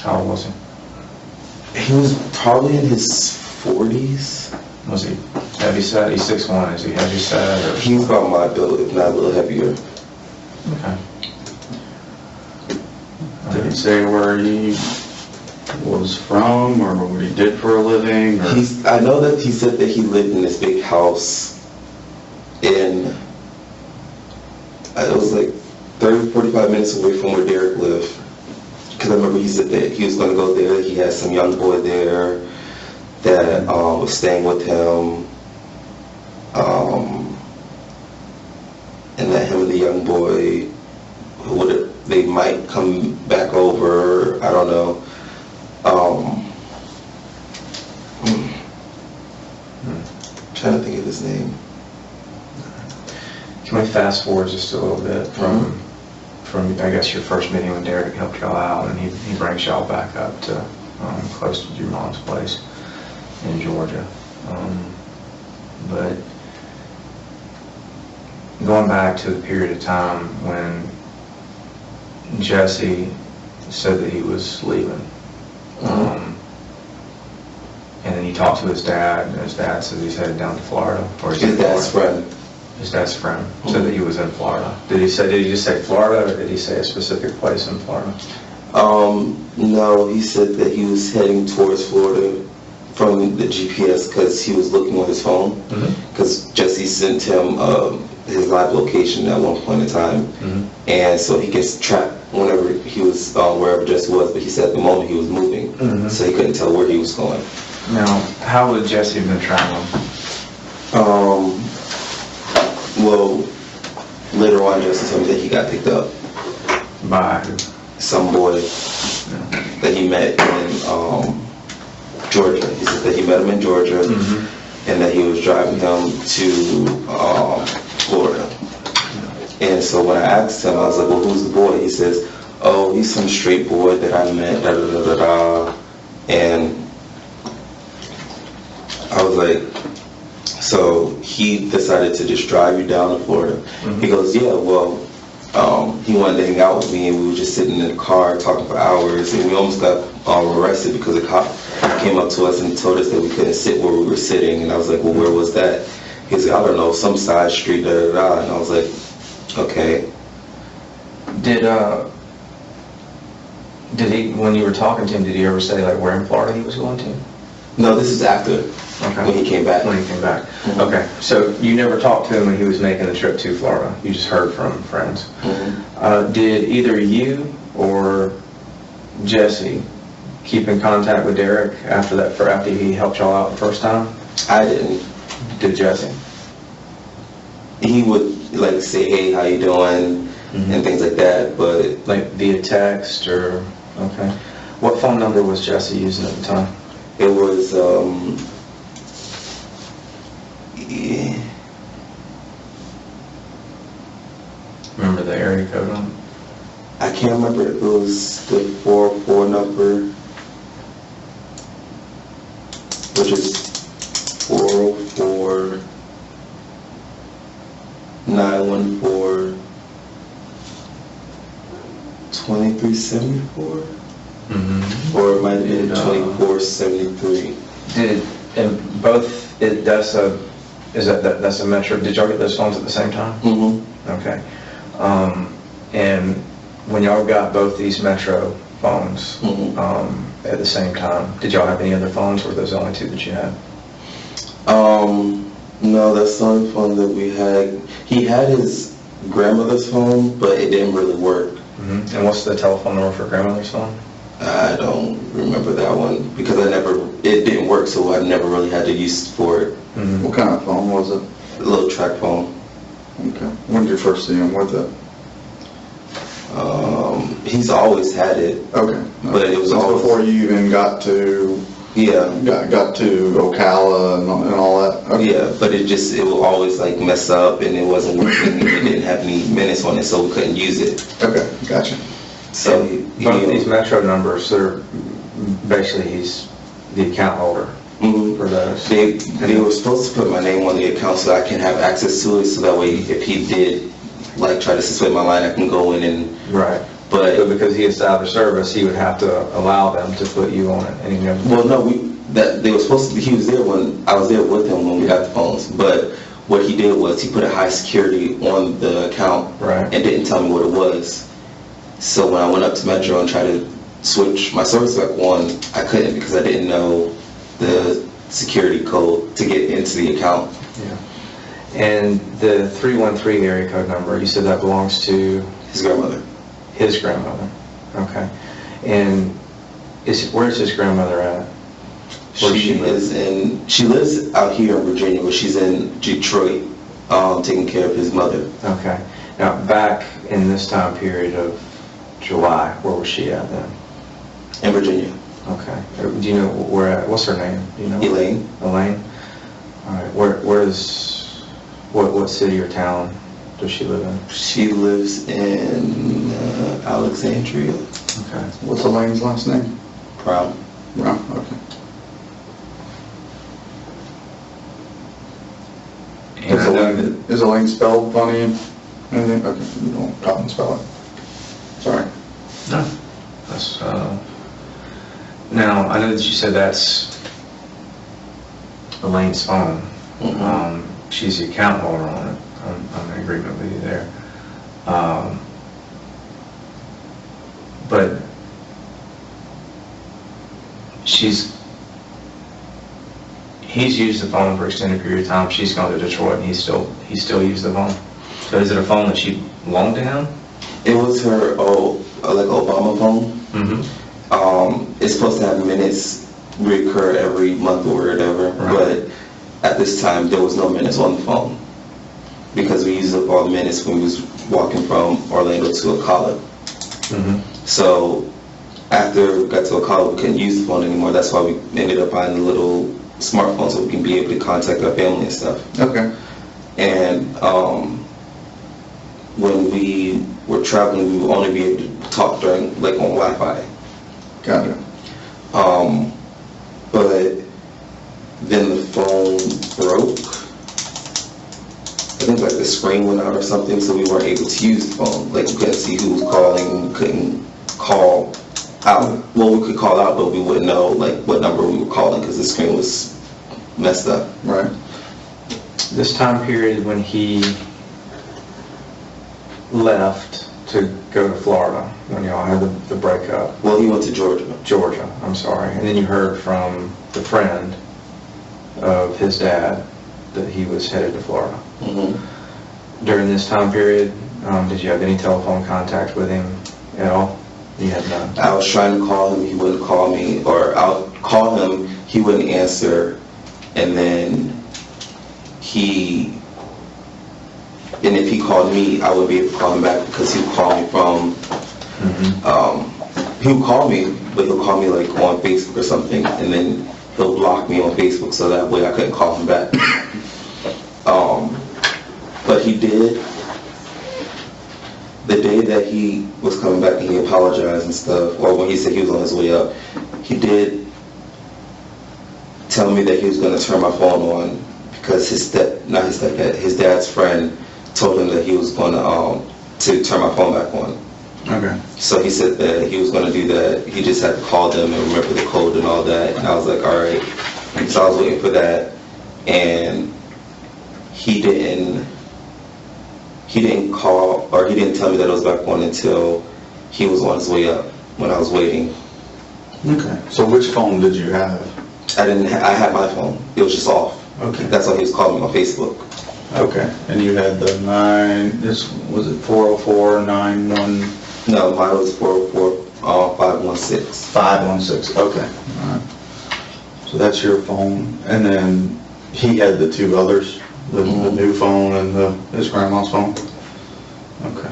How old was he? he was probably in his 40s. Was he heavy set? He's 6'1". Is he heavy set? Or? He was about my build, if not a little heavier. Okay. Did he say where he was from or what he did for a living? Or? I know that he said that he lived in this big house in, it was like 30, 45 minutes away from where Derek lived. Because I remember he said that he was going to go there. He had some young boy there that was staying with him. And that him and the young boy, they might come back over, I don't know. Trying to think of his name. Can we fast forward just a little bit from I guess your first meeting when Derek helped y'all out, and he brings y'all back up to close to your mom's place in Georgia. But going back to the period of time when Jesse said that he was leaving, and then he talked to his dad, and his dad said he's headed down to Florida. Or His dad's friend. His dad's friend said that he was in Florida. Did he just say Florida, or did he say a specific place in Florida? No, he said that he was heading towards Florida from the GPS because he was looking on his phone. Because Jesse sent him his live location at one point in time, and so he gets tracked whenever he was wherever Jesse was. But he said at the moment he was moving, so he couldn't tell where he was going. Now, how would Jesse have been traveling? Well, later on, Jesse told me that he got picked up By some boy that he met in Georgia. He said that he met him in Georgia, and that he was driving him to Florida. And so when I asked him, I was like, well, who's the boy? He says, oh, he's some straight boy that I met, da da da da da. And I was like, so he decided to just drive you down to Florida. He goes, yeah, well, he wanted to hang out with me, and we were just sitting in the car talking for hours, and we almost got arrested because the cop came up to us and told us that we couldn't sit where we were sitting. And I was like, well, where was that? He's like, I don't know, some side street, da da da. And I was like, okay. Did Did he, when you were talking to him, did he ever say like where in Florida he was going to? No, this is after, when he came back. When he came back. Mhm. Okay, so you never talked to him when he was making the trip to Florida? You just heard from friends? Mhm. Did either you or Jesse keep in contact with Derek after he helped y'all out the first time? I didn't. Did Jesse? He would like say, hey, how you doing, and things like that, but Like via text or, okay. What phone number was Jesse using at the time? it was, yeah, Remember the area code on it? I can't remember if it was the 404 number, which is 404 914 2374, or it might have been 2473. And both, that's a Metro, did y'all get those phones at the same time? Mm-hmm. Okay. And when y'all got both these Metro phones at the same time, did y'all have any other phones, or were those the only two that you had? No, that's the only phone that we had. He had his grandmother's phone, but it didn't really work. And what's the telephone number for grandmother's phone? I don't remember that one because it didn't work, so I never really had to use for it. What kind of phone was it? A little track phone. Okay. When did you first see him with it? He's always had it. Okay. But it was Since always, before you even got to got to Ocala and all that? Okay. Yeah, but it will always like mess up and it wasn't working and it didn't have any minutes on it, so we couldn't use it. Okay, gotcha. So Both of these Metro numbers, they're basically he's the account holder for those. They were supposed to put my name on the account so I can have access to it, so that way if he did like try to suspend my line, I can go in and Right. But because he established service, he would have to allow them to put you on it. And he never. Well, no, they were supposed to be. He was there when I was there with him when we got the phones. But what he did was he put a high security on the account and didn't tell me what it was. So when I went up to Metro and tried to switch my service back on, I couldn't because I didn't know the security code to get into the account. Yeah. And the 313 area code number, you said that belongs to His grandmother. His grandmother. Okay. And where's his grandmother at? She lives out here in Virginia, but she's in Detroit, taking care of his mother. Okay. Now, back in this time period of July, where was she at then? In Virginia. Okay. Do you know what's her name? Do you know? Elaine. Elaine? All right. What city or town does she live in? She lives in Alexandria. Okay. What's Elaine's last name? Brown. Brown, okay. Is Elaine spelled funny? Anything? Okay, you don't talk and spell it. Sorry. No. That's, now, I know that you said that's Elaine's phone. She's the account holder on it. I'm in agreement with you there. But he's used the phone for an extended period of time. She's gone to Detroit and he still used the phone. So is it a phone that she loaned to him? It was her like Obama phone. It's supposed to have minutes recur every month or whatever, but at this time there was no minutes on the phone because we used up all the minutes when we was walking from Orlando to Ocala. So after we got to Ocala, we couldn't use the phone anymore. That's why we ended up buying the little smartphone so we can be able to contact our family and stuff. Okay. And when we were traveling, we would only be able to talk during on Wi-Fi. Gotcha. But then the phone broke. I think like the screen went out or something, so we weren't able to use the phone. Like we couldn't see who was calling, we couldn't call out. Well, we could call out, but we wouldn't know like what number we were calling because the screen was messed up. Right. This time period when he left to go to Florida when y'all had the breakup. Well, he went to Georgia. Georgia, I'm sorry. And then you heard from the friend of his dad that he was headed to Florida. Mm-hmm. During this time period, did you have any telephone contact with him at all? You had none? I was trying to call him, he wouldn't call me, or I'll call him, he wouldn't answer, and then if he called me, I would be able to call him back because he would call me from, he would call me, but he'll call me like on Facebook or something, and then he'll block me on Facebook so that way I couldn't call him back. But he did, the day that he was coming back and he apologized and stuff, or when he said he was on his way up, he did tell me that he was going to turn my phone on because his dad's friend told him that he was going to turn my phone back on. Okay. So he said that he was going to do that. He just had to call them and remember the code and all that. And I was like, all right. So I was waiting for that, and he didn't call, or he didn't tell me that it was back on until he was on his way up when I was waiting. Okay. So which phone did you have? I had my phone. It was just off. Okay. That's why he was calling me on Facebook. Okay. And you had the was it 404-91? No, mine was 404-516. 516. Okay. All right. So that's your phone. And then he had the two others, the new phone and his grandma's phone? Okay.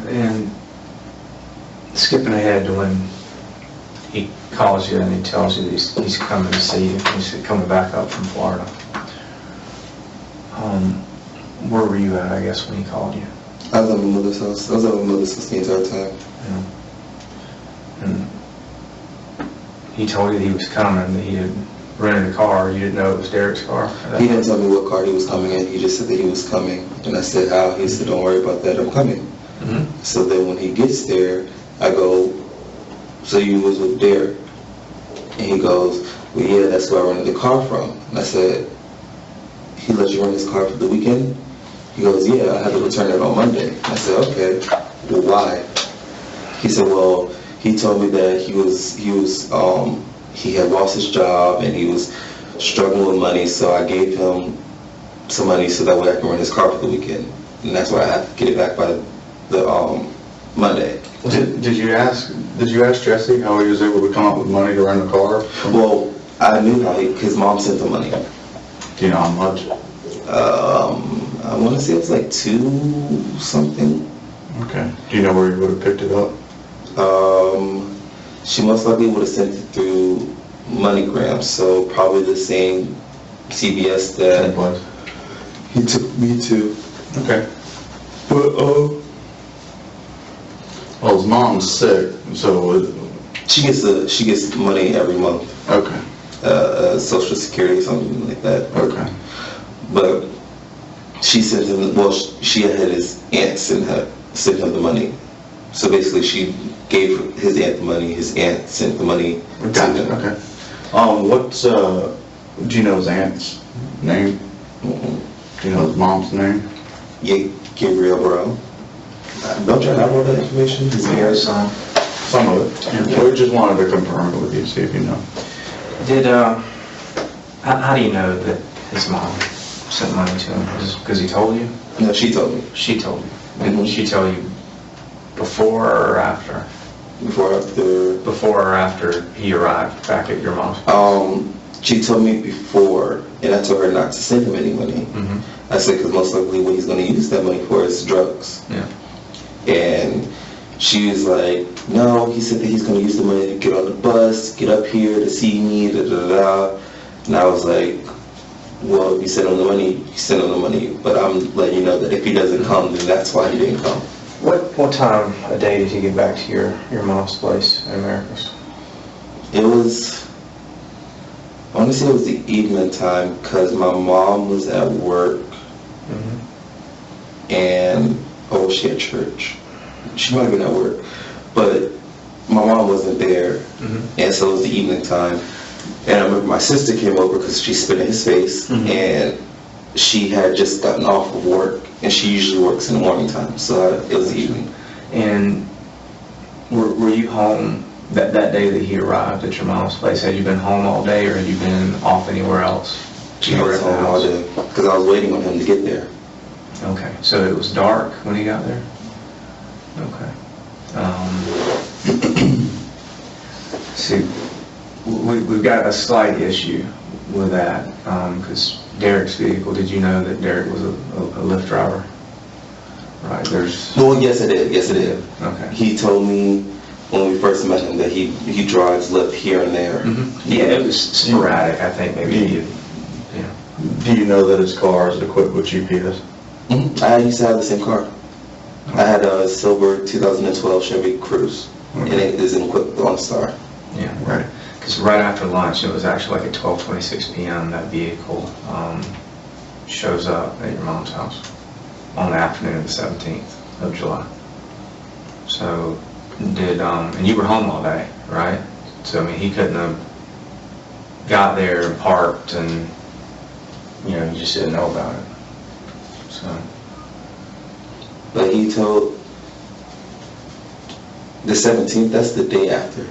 And skipping ahead to when he calls you and he tells you that he's coming to see you, he's coming back up from Florida. Where were you at, I guess, when he called you? I was at my mother's house. I was at my mother's house the entire time. Yeah. And he told you that he was coming, that he had rented a car. You didn't know it was Derek's car? He didn't tell me what car he was coming in. He just said that he was coming. And I said, how? He said, don't worry about that. I'm coming. Mm-hmm. So then when he gets there, I go, so you was with Derek? And he goes, well, yeah, that's where I rented the car from. And I said, he let you rent his car for the weekend? He goes, yeah, I had to return it on Monday. I said, okay, well, why? He said, well, he told me that he had lost his job and he was struggling with money, so I gave him some money so that way I can rent his car for the weekend. And that's why I had to get it back by the Monday. Did you ask Jesse how he was able to come up with money to rent a car? Well, I knew how his mom sent the money. Do you know how much? I want to say it was like $2 something. Okay. Do you know where he would have picked it up? She most likely would have sent it through MoneyGram, so probably the same CVS that he took me to. Okay. But, well, his mom's sick, so she gets money every month. Okay. Social Security or something like that. Okay. But she sent him, well, she had his aunt sent him the money. So basically she gave his aunt the money, his aunt sent the money to him. Okay. Do you know his aunt's name? Mm-hmm. Do you know his mom's name? Yeah, Gabrielle Brown. Don't you have all that information? His parents? Some of it. Yeah. We just wanted to confirm it with you, see if you know. Did, how do you know that his mom sent money to him? Because he told you? No, she told me. She told you. Didn't she tell you before or after? Before or after he arrived back at your mom's place? She told me before, and I told her not to send him any money. Mm-hmm. I said, because most likely what he's going to use that money for is drugs. Yeah. And she was like, no, he said that he's going to use the money to get on the bus, get up here to see me, da-da-da. And I was like, well, if you send him the money, you send him the money. But I'm letting you know that if he doesn't come, then that's why he didn't come. What time of day did he get back to your mom's place in Americus? It was, I want to say it was the evening time because my mom was at work. Mm-hmm. And, she had church. She might have been at work. But my mom wasn't there. Mm-hmm. And so it was the evening time. And I remember my sister came over because she spit in his face. Mm-hmm. And she had just gotten off of work, and she usually works in the morning time, so it was evening. And were you home that day that he arrived at your mom's place? Had you been home all day, or had you been off anywhere else? I was home all day, because I was waiting on him to get there. Okay, so it was dark when he got there? Okay. See, we've got a slight issue with that, because Derek's vehicle, did you know that Derek was a Lyft driver? Right, there's... Well, yes, I did. Yes, I did. Okay. He told me when we first met him that he drives Lyft here and there. Yeah, it was sporadic, I think, maybe. Do you know that his car is equipped with GPS? I used to have the same car. I had a silver 2012 Chevy Cruise, and it is equipped on Star. Yeah, right. Because right after lunch, it was actually like at 12:26 p.m. that vehicle shows up at your mom's house on the afternoon of the 17th of July. So and you were home all day, right? So I mean, he couldn't have got there and parked, and you just didn't know about it. So. But he told the 17th. That's the day after.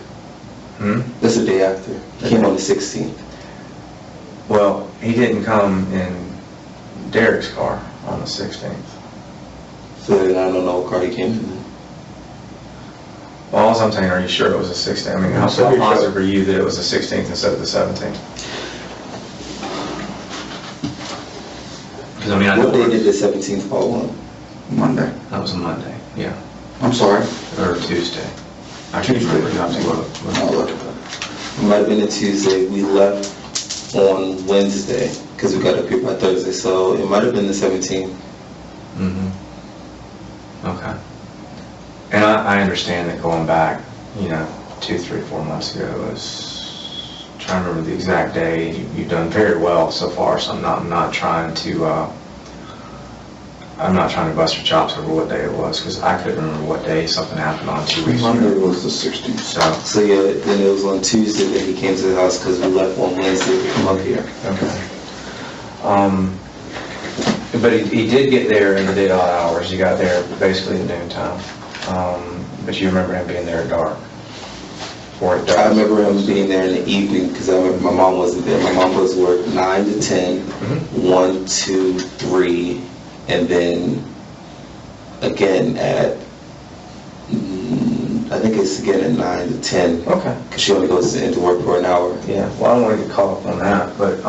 That's the day after. He came on the 16th. Well, he didn't come in Derek's car on the 16th. So then I don't know what car he came in. Well, all I'm saying, are you sure it was the 16th? I mean, how positive are you that it was the 16th instead of the 17th? Because I mean, what day did the 17th fall on? Monday. That was a Monday, yeah. I'm sorry. Or Tuesday. Actually, Tuesday. It might have been a Tuesday. We left on Wednesday because we got up here by Thursday, so it might have been the 17th. Okay. And I understand that going back, 2, 3, 4 months ago, was trying to remember the exact day. You've done very well so far, so I'm not trying to bust your chops over what day it was, because I couldn't remember what day something happened on 2 weeks ago. Monday was the 16th. So yeah, then it was on Tuesday that he came to the house because we left on Wednesday to come up here. Okay. But he did get there in the daylight hours. He got there basically at noontime. But you remember him being there at dark? I remember him being there in the evening because I remember my mom wasn't there. My mom was work 9 to 10, 1, 2, 3, and then again at, I think it's again at 9 to 10. Okay. Because she only goes into work for an hour. Yeah, well, I don't want to get caught up on that, but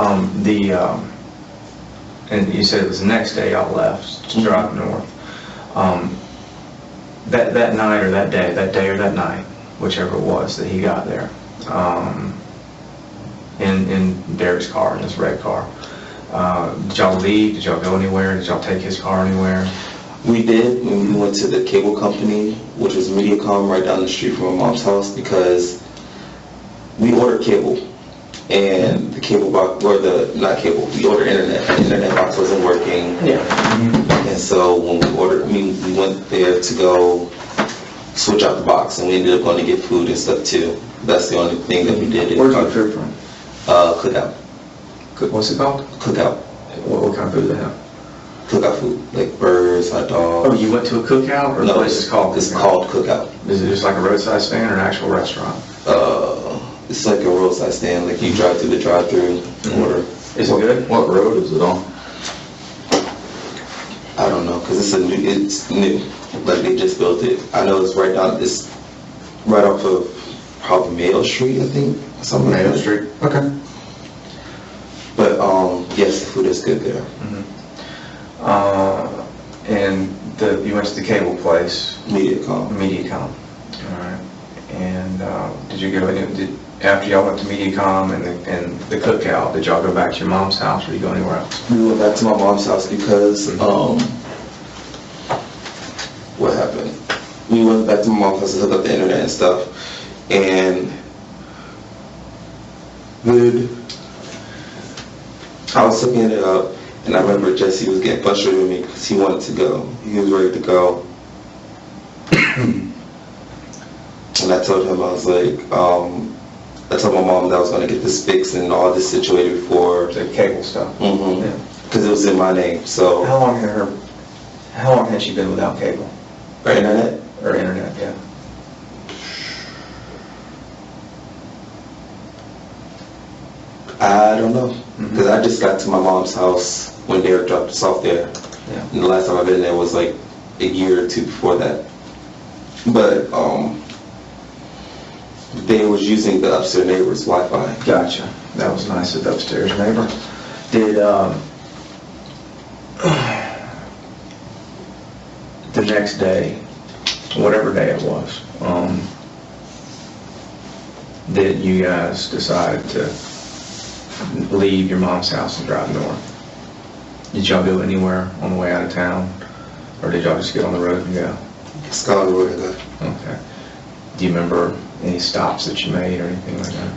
and you said it was the next day y'all left to drive north. That night or that day or that night, whichever it was that he got there, in Derek's car, in his red car, did y'all leave? Did y'all go anywhere? Did y'all take his car anywhere? We did. We went to the cable company, which was Mediacom, right down the street from my mom's house, because we ordered cable, and the cable box, or not cable, we ordered internet. The internet box wasn't working. Yeah. And so when we ordered, we went there to go switch out the box, and we ended up going to get food and stuff too. That's the only thing that we did. Where's your food from? Cookout. What's it called? Cookout. What kind of food do they have? Cookout food, like burgers, hot dogs. Oh, you went to a cookout, or no, the place is called? It's called Cookout. Is it just like a roadside stand or an actual restaurant? It's like a roadside stand. Like you drive through the drive-through, order. Is it good? What road is it on? I don't know, cause it's new. Like they just built it. I know it's right off of probably Mayo Street, I think. Something like Mayo that. Street. Okay. But yes, the food is good there. And you went to the cable place. Mediacom. All right. And did you go after y'all went to Mediacom and the cookout? Did y'all go back to your mom's house, or did you go anywhere else? We went back to my mom's house because what happened? We went back to my mom's house to hook up the internet and stuff, and I was hooking it up, and I remember Jesse was getting frustrated with me because he wanted to go. He was ready to go. And I told him, I was like, I told my mom that I was going to get this fixed and all this situated for The cable stuff. Yeah. because it was in my name, so. How long had she been without cable? Or internet? Or internet, yeah. I don't know, because I just got to my mom's house when Derek dropped us off there. Yeah. And the last time I've been there was like a year or two before that. But they was using the upstairs neighbor's Wi-Fi. Gotcha. That was nice of the upstairs neighbor. Did, the next day, whatever day it was, did you guys decide to leave your mom's house and drive north? Did y'all go anywhere on the way out of town? Or did y'all just get on the road and go? Just got on the road and go. Okay. Do you remember any stops that you made or anything like that?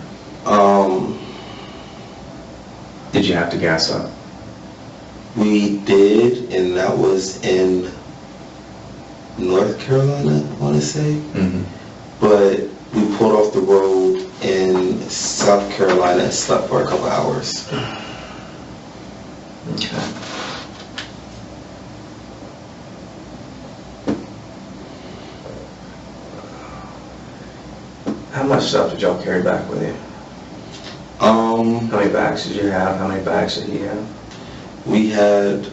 Did you have to gas up? We did, and that was in North Carolina, I want to say. Mm-hmm. But we pulled off the road in South Carolina and slept for a couple hours. Okay. How much stuff did y'all carry back with you? How many bags did you have? How many bags did he have? We had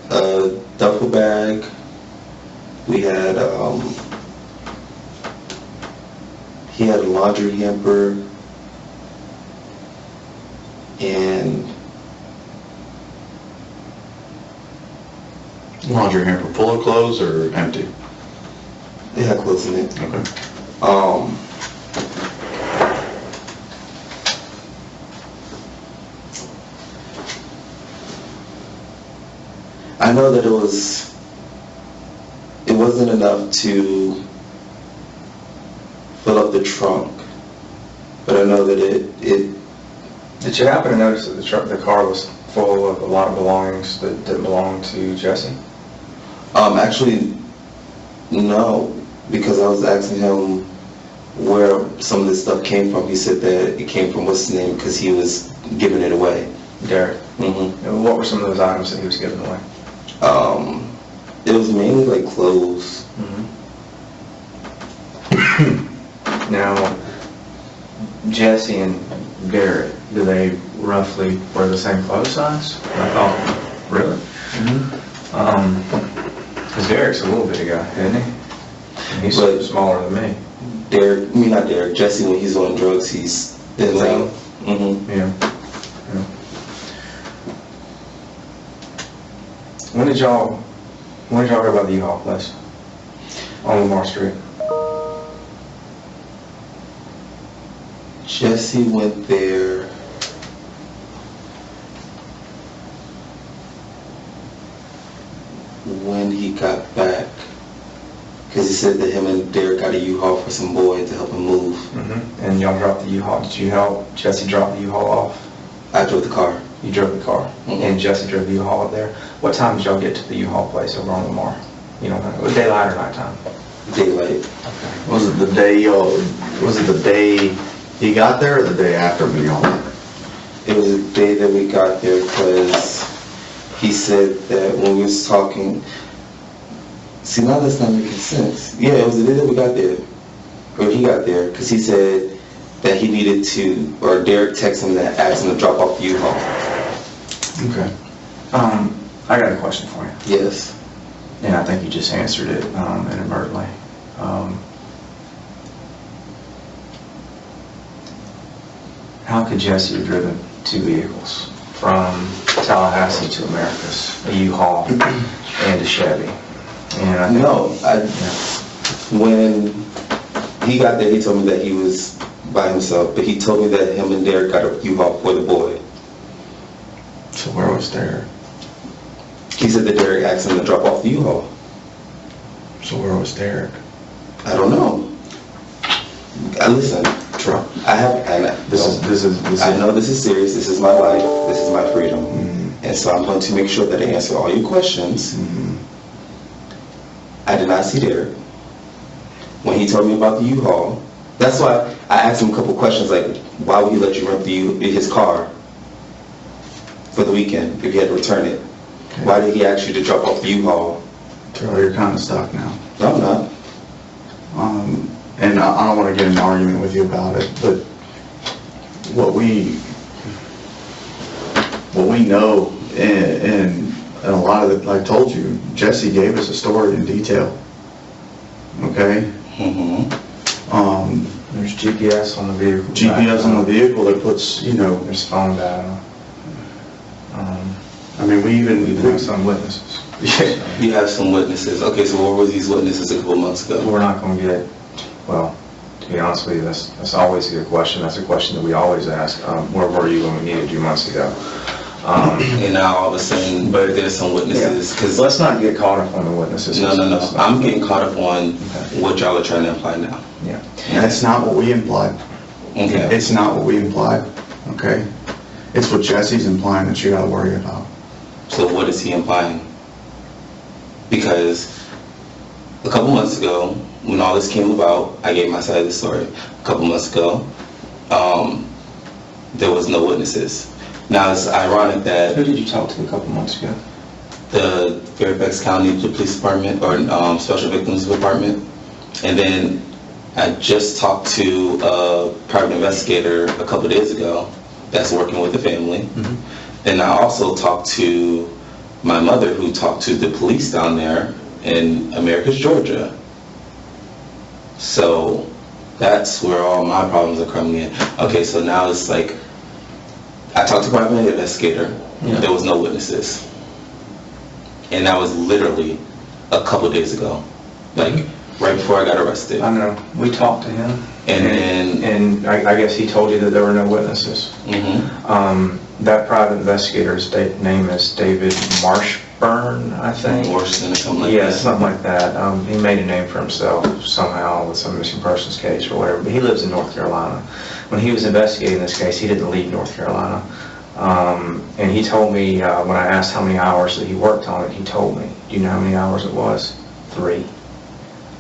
a duffel bag. We had, he had a laundry hamper. And Laundry hamper full of clothes or empty? it had clothes in it. Okay. I know that it wasn't enough to fill up the trunk, but I know that it Did you happen to notice that the car was full of a lot of belongings that didn't belong to Jesse? actually, no, because I was asking him where some of this stuff came from. He said that it came from what's his name, because he was giving it away. Derek. Mm-hmm. And what were some of those items that he was giving away? It was mainly like clothes. Now, Jesse and Derek, do they roughly wear the same clothes size? I thought, really? Because Derek's a little bitty guy, isn't he? And he's smaller than me. Not Derek, Jesse, when he's on drugs, he's thin out. Mm-hmm. Yeah. When did y'all go by the U-Haul place? On Lamar Street? Jesse went there when he got back, because he said that him and Derek got a U-Haul for some boy to help him move. Mm-hmm. And y'all dropped the U-Haul. Did you help Jesse drop the U-Haul off? I drove the car. You drove the car, Mm-hmm. and Jesse drove the U-Haul up there. What time did y'all get to the U-Haul place over on Lamar? You don't know. Was it daylight or nighttime? Daylight. Okay. Was it the day he got there or the day after we all met? It was the day that we got there, because he said that when we was talking, see, now that's not making sense. Yeah, it was the day that we got there, or he got there, because he said that he needed to, or Derek texted him that asked him to drop off the U-Haul. Okay. I got a question for you. Yes. And I think you just answered it inadvertently. How could Jesse have driven two vehicles from Tallahassee to Americus, a U-Haul and a Chevy? And I think, When he got there, he told me that he was by himself, but he told me that him and Derek got a U-Haul for the boy. So where was Derek? He said that Derek asked him to drop off the U-Haul. So where was Derek? I don't know. Listen, Truck. I know this is serious. This is my life. This is my freedom. Mm-hmm. And so I'm going to make sure that I answer all your questions. Mm-hmm. I did not see Derek. When he told me about the U-Haul, that's why I asked him a couple questions like, why would he let you rent his car? for the weekend if he had to return it? Okay. Why did he ask you to drop off the U-Haul? Terrell, you're kind of stuck now. No, I'm not. And I don't want to get in an argument with you about it, but what we know, and a lot of it, like I told you, Jesse gave us a story in detail. Okay? There's GPS on the vehicle. GPS on the vehicle that puts, There's phone data. I mean, we even have some witnesses. You have some witnesses. Okay, so where were these witnesses a couple months ago? We're not going to get, well, to be honest with you, that's always a good question. That's a question that we always ask. Where were you when we needed you months ago? And now all of a sudden, but there's some witnesses. Cause let's not get caught up on the witnesses. No. I'm getting caught up on what y'all are trying to imply now. Yeah. That's not what we implied. Okay. It's not what we implied, okay? It's what Jesse's implying that you gotta worry about. So what is he implying? Because a couple months ago, when all this came about, I gave my side of the story. A couple months ago, there was no witnesses. Now it's ironic that Who did you talk to a couple months ago? the Fairfax County Police Department or Special Victims Department, and then I just talked to a private investigator a couple days ago that's working with the family. Then I also talked to my mother, who talked to the police down there in Americus, Georgia. So that's where all my problems are coming in. Okay, so now it's like, I talked to a private investigator, there was no witnesses. And that was literally a couple days ago, like right before I got arrested. I know. We talked to him. And I guess he told you that there were no witnesses. That private investigator's name is David Marshburn, I think. Morrison or something like Yeah, that. something like that. He made a name for himself somehow with some missing persons case or whatever, but he lives in North Carolina. When he was investigating this case, he didn't leave North Carolina. And he told me, when I asked how many hours that he worked on it, he told me. Do you know how many hours it was? 3.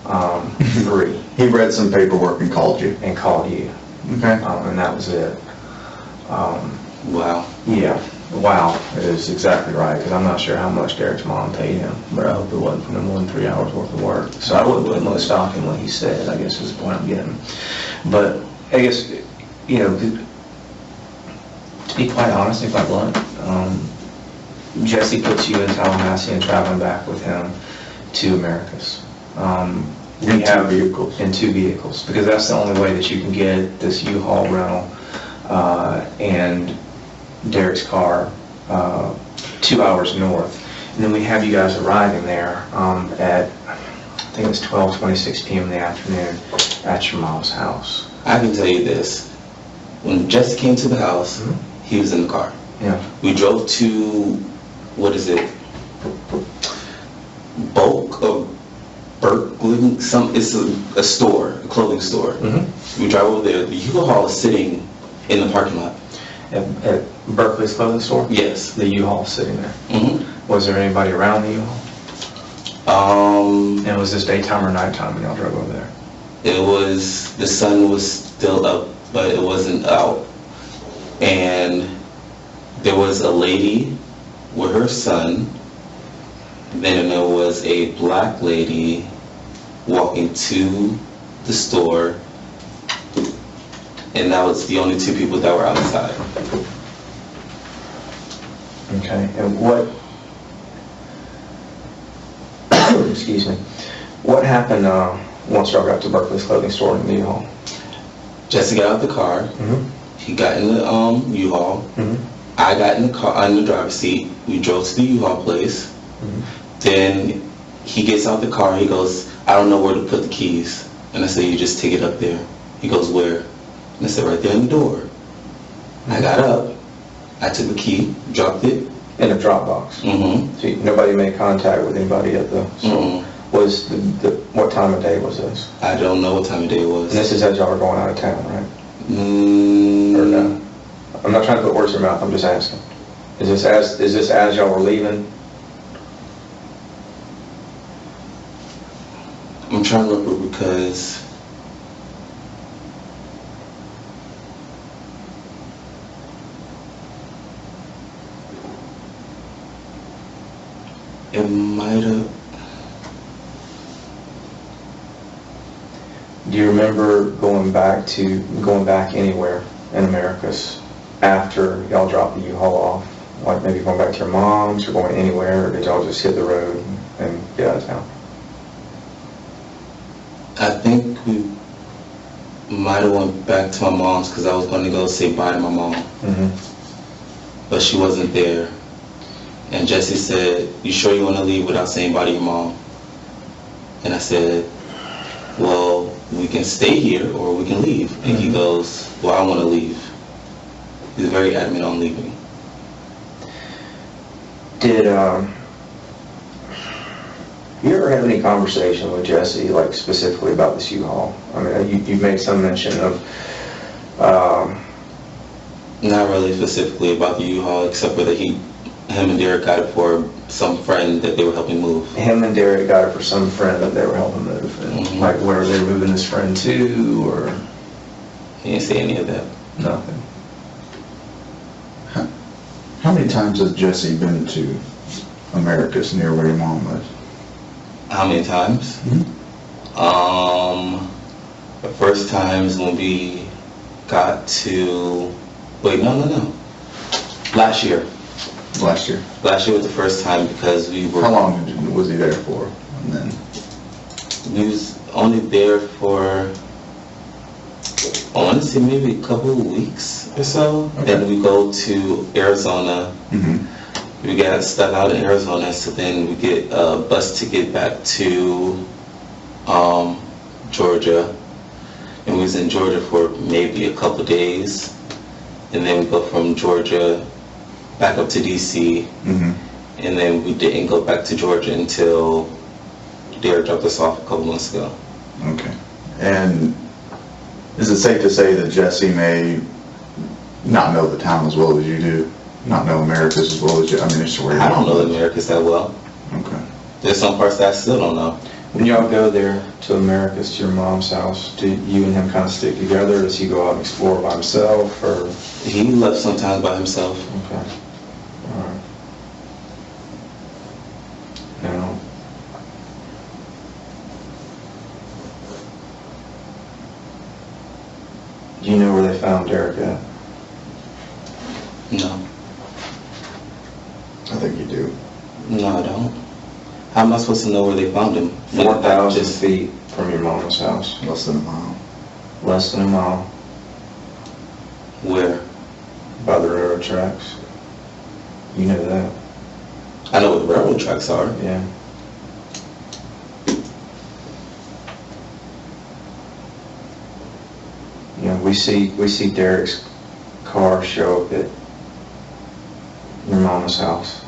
3. He read some paperwork and called you. And called you. Okay. And that was it. Wow. Yeah, wow, is exactly right, because I'm not sure how much Derek's mom paid him, but I hope it wasn't for no more than 3 hours worth of work. So I wouldn't put much stock in what he said, I guess is the point I'm getting. But I guess, to be quite honest and quite blunt, Jesse puts you in Tallahassee and traveling back with him to Americas. We have vehicles. In 2 vehicles, because that's the only way that you can get this U-Haul rental and Derek's car 2 hours north. And then we have you guys arriving there at, I think it's 12:26 p.m. in the afternoon at your mom's house. I can tell you this. When Jesse came to the house, he was in the car. Yeah. We drove to, what is it? Bulk of Berkeley, it's a store, a clothing store. We drive over there. The U-Haul is sitting in the parking lot. At Berkeley's clothing store? Yes. The U-Haul sitting there. Was there anybody around the U-Haul? And was this daytime or nighttime when y'all drove over there? It was, the sun was still up, but it wasn't out. And there was a lady with her son. Then there was a black lady walking to the store. And that was the only 2 people that were outside. Okay, and what, excuse me, what happened once y'all got to Berkeley's clothing store in the U-Haul? Jesse got out the car. He got in the U-Haul. I got in the car, in the driver's seat. We drove to the U-Haul place. Then he gets out the car. He goes, I don't know where to put the keys. And I said, you just take it up there. He goes, where? And I said, right there in the door. I got up. I took the key, dropped it. In a drop box? So nobody made contact with anybody at the store? Was what time of day was this? I don't know what time of day it was. And this is as y'all were going out of town, right? Or no? I'm not trying to put words in your mouth, I'm just asking. Is this as y'all were leaving? I'm trying to remember because It might have. Do you remember going back anywhere in Americus after y'all dropped the U-Haul off? Like maybe going back to your mom's or going anywhere, or did y'all just hit the road and get out of town? I think we might have went back to my mom's because I was going to go say bye to my mom. Mm-hmm. But she wasn't there. And Jesse said, "You sure you want to leave without saying bye to your mom?" And I said, "Well, we can stay here or we can leave." And he goes, "Well, I want to leave." He's very adamant on leaving. Did you ever have any conversation with Jesse, like specifically about this U-Haul? I mean, you made some mention of. Not really specifically about the U-Haul, except for that him and Derek got it for some friend that they were helping move. Him and Derek got it for some friend that they were helping move. And like, where are they moving this friend to, or? He didn't say any of that. Nothing. How many times has Jesse been to Americus near where your mom lives? How many times? The first time is when we got to. Wait, no. Last year. Last year. Last year was the first time because we were. How long was he there for? And then We was only there for, I want to say maybe a couple of weeks or so. Okay. Then we go to Arizona. Mm-hmm. We got stuck out in Arizona, so then we get a bus ticket back to Georgia. And we was in Georgia for maybe a couple of days. And then we go from Georgia back up to DC. Mm-hmm. And then we didn't go back to Georgia until Derek dropped us off a couple months ago. Okay. And is it safe to say that Jesse may not know the town as well as you do? Not know Americus as well as you? I mean, it's where I don't know the Americas that well. Okay. There's some parts that I still don't know. When y'all go there to Americus, to your mom's house, do you and him kind of stick together? Does he go out and explore by himself, or? He left sometimes by himself. Okay. All right. Now, do you know where they found Derek at? No. I think you do. No, I don't. How am I supposed to know where they found him? 4,000 feet from your mom's house. Less than a mile. Less than a mile. Where? By the railroad tracks. You know that. I know where the railroad tracks are. Yeah. You know, we see Derek's car show up at your mama's house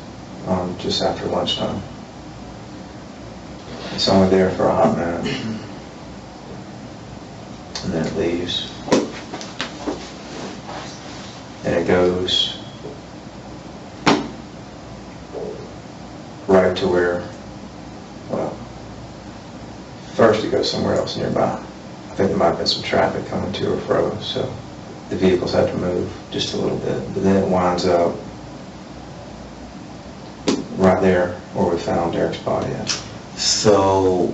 just after lunchtime. It's only there for a hot minute, and then it leaves, and it goes right to where, well, first it goes somewhere else nearby. I think there might have been some traffic coming to or fro, so the vehicles had to move just a little bit, but then it winds up right there where we found Derek's body at. So,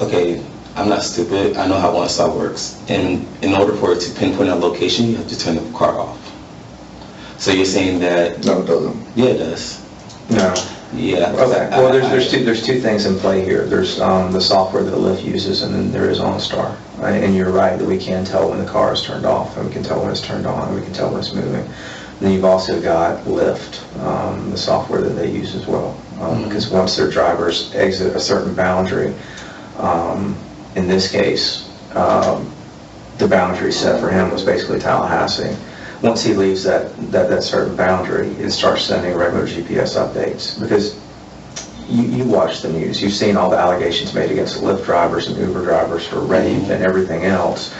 okay, I'm not stupid. I know how one stop works. And in order for it to pinpoint a location, you have to turn the car off. So you're saying that? No, it doesn't. Yeah, it does. No. Yeah. Okay. Well, there's two things in play here. There's the software that Lyft uses, and then there is OnStar. And you're right that we can tell when the car is turned off, and we can tell when it's turned on, and we can tell when it's moving. And then you've also got Lyft, the software that they use as well. Because once their drivers exit a certain boundary, in this case, the boundary set for him was basically Tallahassee. Once he leaves that certain boundary, it starts sending regular GPS updates. Because you watch the news, you've seen all the allegations made against Lyft drivers and Uber drivers for rape and everything else.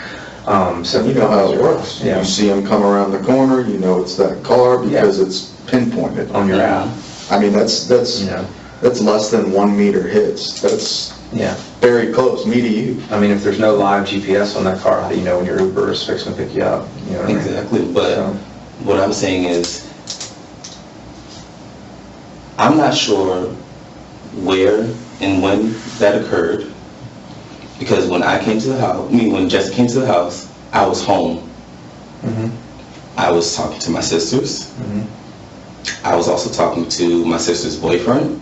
So You know how it works. Yeah. You see them come around the corner, you know it's that car because it's pinpointed. On your app. I mean, that's Yeah. less than 1 meter hits. That's Yeah. very close, me to you. I mean, if there's no live GPS on that car, how do you know when your Uber is fixing to pick you up? You know what I mean? Exactly. But So, what I'm saying is, I'm not sure where and when that occurred, because when I came to the house, when Jesse came to the house, I was home. I was talking to my sisters. I was also talking to my sister's boyfriend.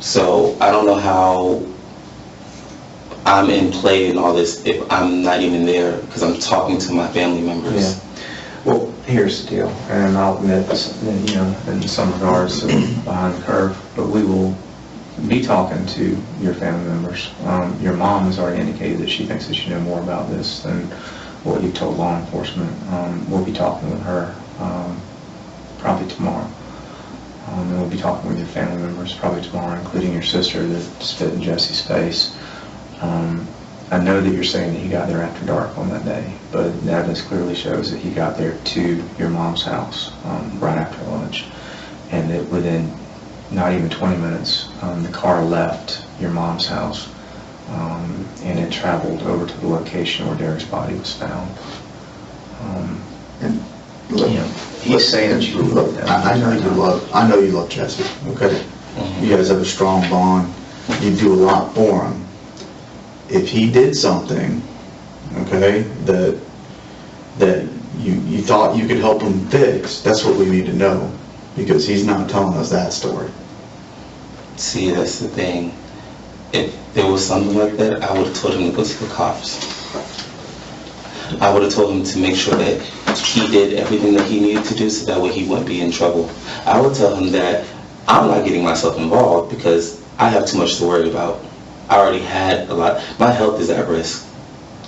So I don't know how I'm in play in all this if I'm not even there, because I'm talking to my family members. Yeah. Well, here's the deal, and I'll admit this, you know, in some regards, behind the curve, but we will be talking to your family members. Your mom has already indicated that she thinks that you know more about this than what you've told law enforcement. We'll be talking with her probably tomorrow. And we'll be talking with your family members probably tomorrow, including your sister that spit in Jesse's face. I know that you're saying that he got there after dark on that day, but the evidence clearly shows that he got there to your mom's house right after lunch, and that within not even 20 minutes, the car left your mom's house, and it traveled over to the location where Derek's body was found. And look, you know, he's saying that you love him. I know you love Jesse, okay? You guys have a strong bond. You do a lot for him. If he did something, okay, that you thought you could help him fix, that's what we need to know, because he's not telling us that story. See, that's the thing. If there was something like that, I would have told him to go to the cops. I would have told him to make sure that he did everything that he needed to do so that way he wouldn't be in trouble. I would tell him that I'm not getting myself involved because I have too much to worry about. I already had a lot. My health is at risk.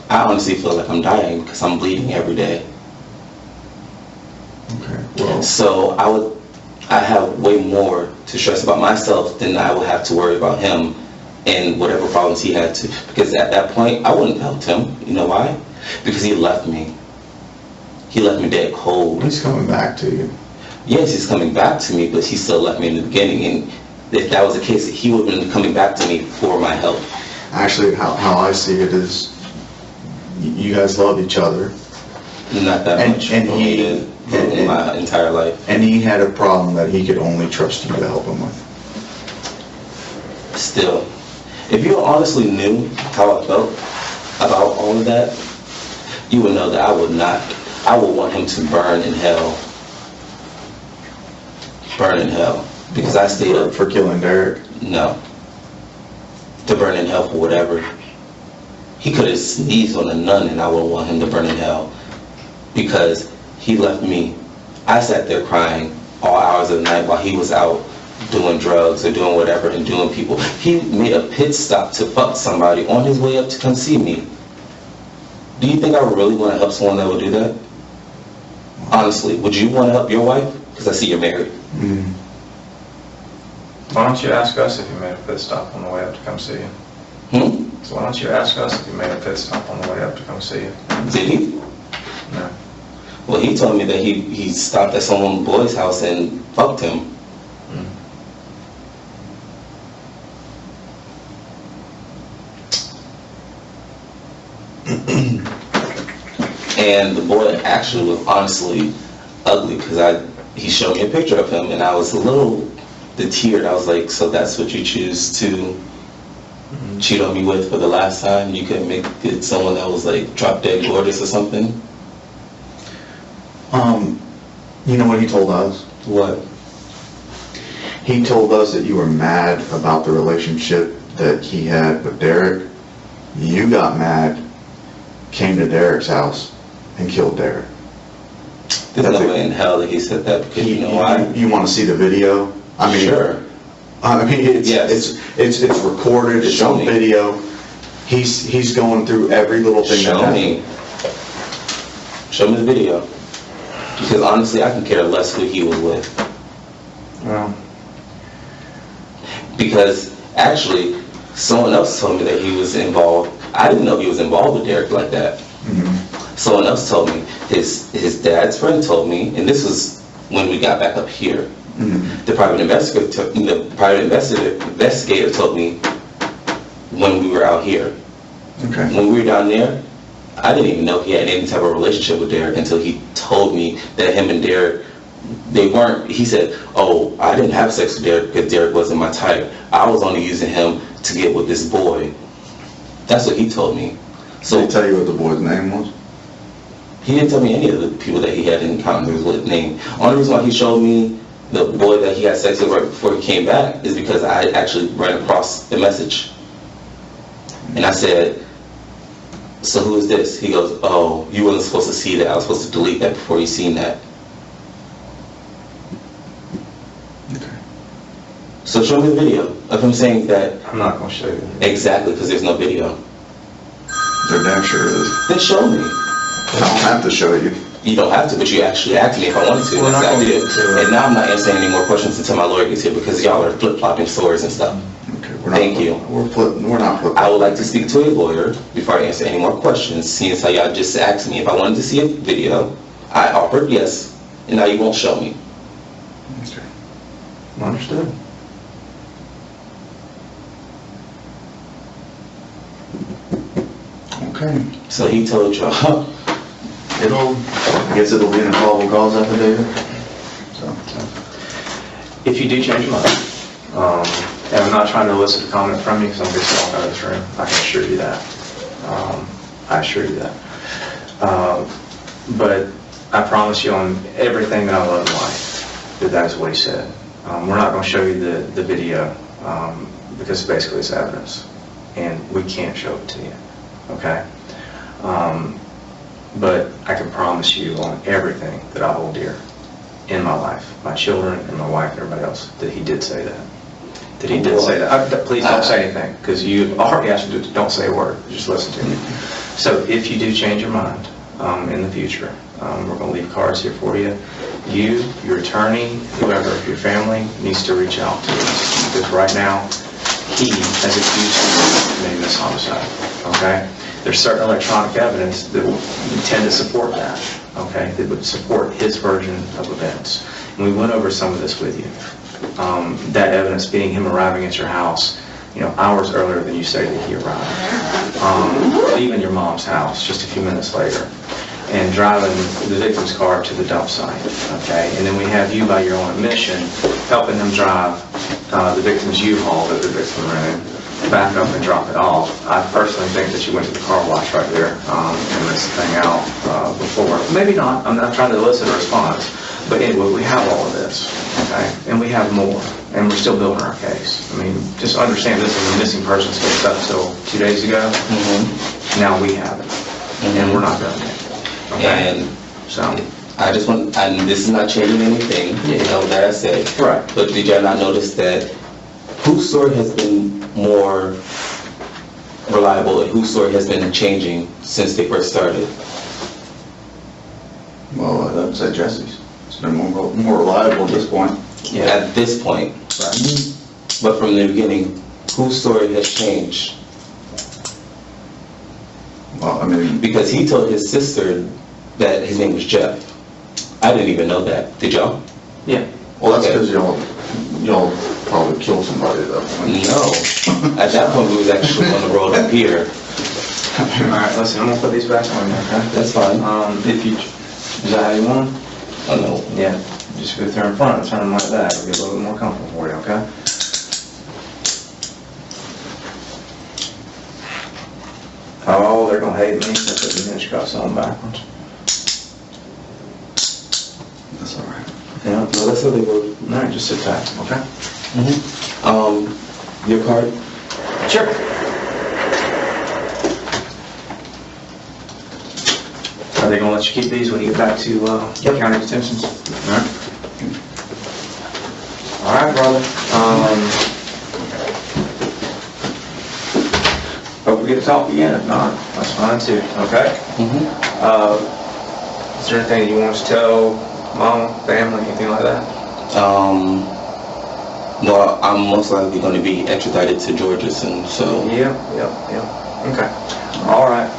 I honestly feel like I'm dying because I'm bleeding every day. Okay, well. So I have way more to stress about myself than I would have to worry about him and whatever problems he had to. Because at that point, I wouldn't have helped him. You know why? Because he left me. He left me dead cold. He's coming back to you. Yes, he's coming back to me, but he still left me in the beginning. And if that was the case, he would have been coming back to me for my help. Actually, how I see it is, you guys love each other. Not that much. And he did in my entire life. And he had a problem that he could only trust you to help him with. Still, if you honestly knew how I felt about all of that, you would know that I would want him to burn in hell. Burn in hell. Because I stayed up. For killing Derek? No. To burn in hell for whatever. He could have sneezed on a nun and I would want him to burn in hell. Because he left me. I sat there crying all hours of the night while he was out doing drugs or doing whatever and doing people. He made a pit stop to fuck somebody on his way up to come see me. Do you think I would really want to help someone that would do that? Honestly, would you want to help your wife? Because I see you're married. Mm-hmm. Why don't you ask us if you made a pit stop on the way up to come see you? So why don't you ask us if you made a pit stop on the way up to come see you? Did he? No. Well, he told me that he stopped at some boy's house and fucked him. And the boy actually was honestly ugly because he showed me a picture of him and I was a little deterred. I was like, so that's what you choose to cheat on me with for the last time? You couldn't make it someone that was like drop dead gorgeous or something? You know what he told us? What? He told us that you were mad about the relationship that he had with Derek. You got mad, came to Derek's house, and killed Derek. There's no way in hell that he said that, because you know why? You want to see the video? I mean, sure. I mean, Yes. it's recorded. It's Show on me. video. He's going through every little thing. Show me. Show me the video. Because honestly, I can care less who he was with. Well, Because actually, someone else told me that he was involved. I didn't know he was involved with Derek like that. Mm-hmm. Someone else told me. His dad's friend told me, and this was when we got back up here. Mm-hmm. The private investigator told me when we were out here. Okay. When we were down there, I didn't even know he had any type of relationship with Derek until he told me that him and Derek they weren't, he said, oh, I didn't have sex with Derek because Derek wasn't my type. I was only using him to get with this boy. That's what he told me. So Did he tell you what the boy's name was? he didn't tell me any of the people that he had encounters with name. Only reason why he showed me the boy that he had sex with right before he came back is because I actually ran across the message. And I said, so who is this? He goes, oh, you weren't supposed to see that. I was supposed to delete that before you seen that. Okay. So show me the video of him saying that. I'm not gonna show you. Exactly, because there's no video. There damn sure is. Then show me. I don't have to show you. You don't have to, but you actually asked me if I wanted to. We're That's not what I gonna did. get to it. And now I'm not answering any more questions until my lawyer gets here because y'all are flip-flopping stories and stuff. Okay, we're not Thank you. We're not flipping. I would like to speak to a lawyer before I answer any more questions, seeing as how y'all just asked me if I wanted to see a video. I offered yes, and now you won't show me. Okay. Understood. Okay. So he told y'all. I guess it'll be in a probable cause affidavit. So, If you do change your mind, and I'm not trying to elicit a comment from you because I'm going to walk out of this room, I can assure you that. I assure you that. But I promise you on everything that I love in life, that is what he said. We're not going to show you the video because basically it's evidence, and we can't show it to you, okay? But I can promise you on everything that I hold dear in my life, my children and my wife and everybody else, that he did say that. That he did say that. Please don't say anything, because you already asked me to don't say a word. Just listen to me. So if you do change your mind in the future, we're going to leave cards here for you. You, your attorney, whoever, your family needs to reach out to us, because right now he has accused you of committing this homicide. Okay? There's certain electronic evidence that would tend to support that, okay, that would support his version of events. And we went over some of this with you. That evidence being him arriving at your house, hours earlier than you say that he arrived. Leaving your mom's house just a few minutes later, and driving the victim's car to the dump site, okay? And then we have you, by your own admission, helping him drive the victim's U-Haul that the victim rented back up and drop it off. I personally think that you went to the car wash right there and missed the thing out before. Maybe not. I'm not trying to elicit a response. But anyway, we have all of this, okay? And we have more. And we're still building our case. I mean, just understand this is a missing persons case up until 2 days ago. Mm-hmm. Now we have it. Mm-hmm. And we're not done yet. Okay? And so I just want, and this is not changing anything, that I said. Right. But did y'all not notice that whose story has been more reliable and whose story has been changing since they first started? well, I'd say Jesse's. It's been more reliable at this point. Yeah. At this point. right. But from the beginning, whose story has changed? Well, I mean, Because he told his sister that his name was Jeff. I didn't even know that. Did y'all? Yeah. well, that's Okay. because y'all probably killed somebody at that point. No. At that point, we was actually on the road up here. All right, listen, I'm going to put these back on you, okay? That's fine. If you, is that how you want them? Oh, no. Yeah. Just go through in front and turn them like that. It'll get a little bit more comfortable for you, okay? Oh, they're gonna hate me. They put the hinge cuffs on backwards. That's all right. Yeah. No, that's how they were. All right, just sit tight, okay? Your card? Sure. Are they gonna let you keep these when you get back to county detentions? All right. All right, brother. Hope we get to talk again. If not, that's fine too. Okay. Is there anything you want us to tell mom, family, anything like that? Well, I'm most likely going to be extradited to Georgia soon, so. Yeah. Okay. All right.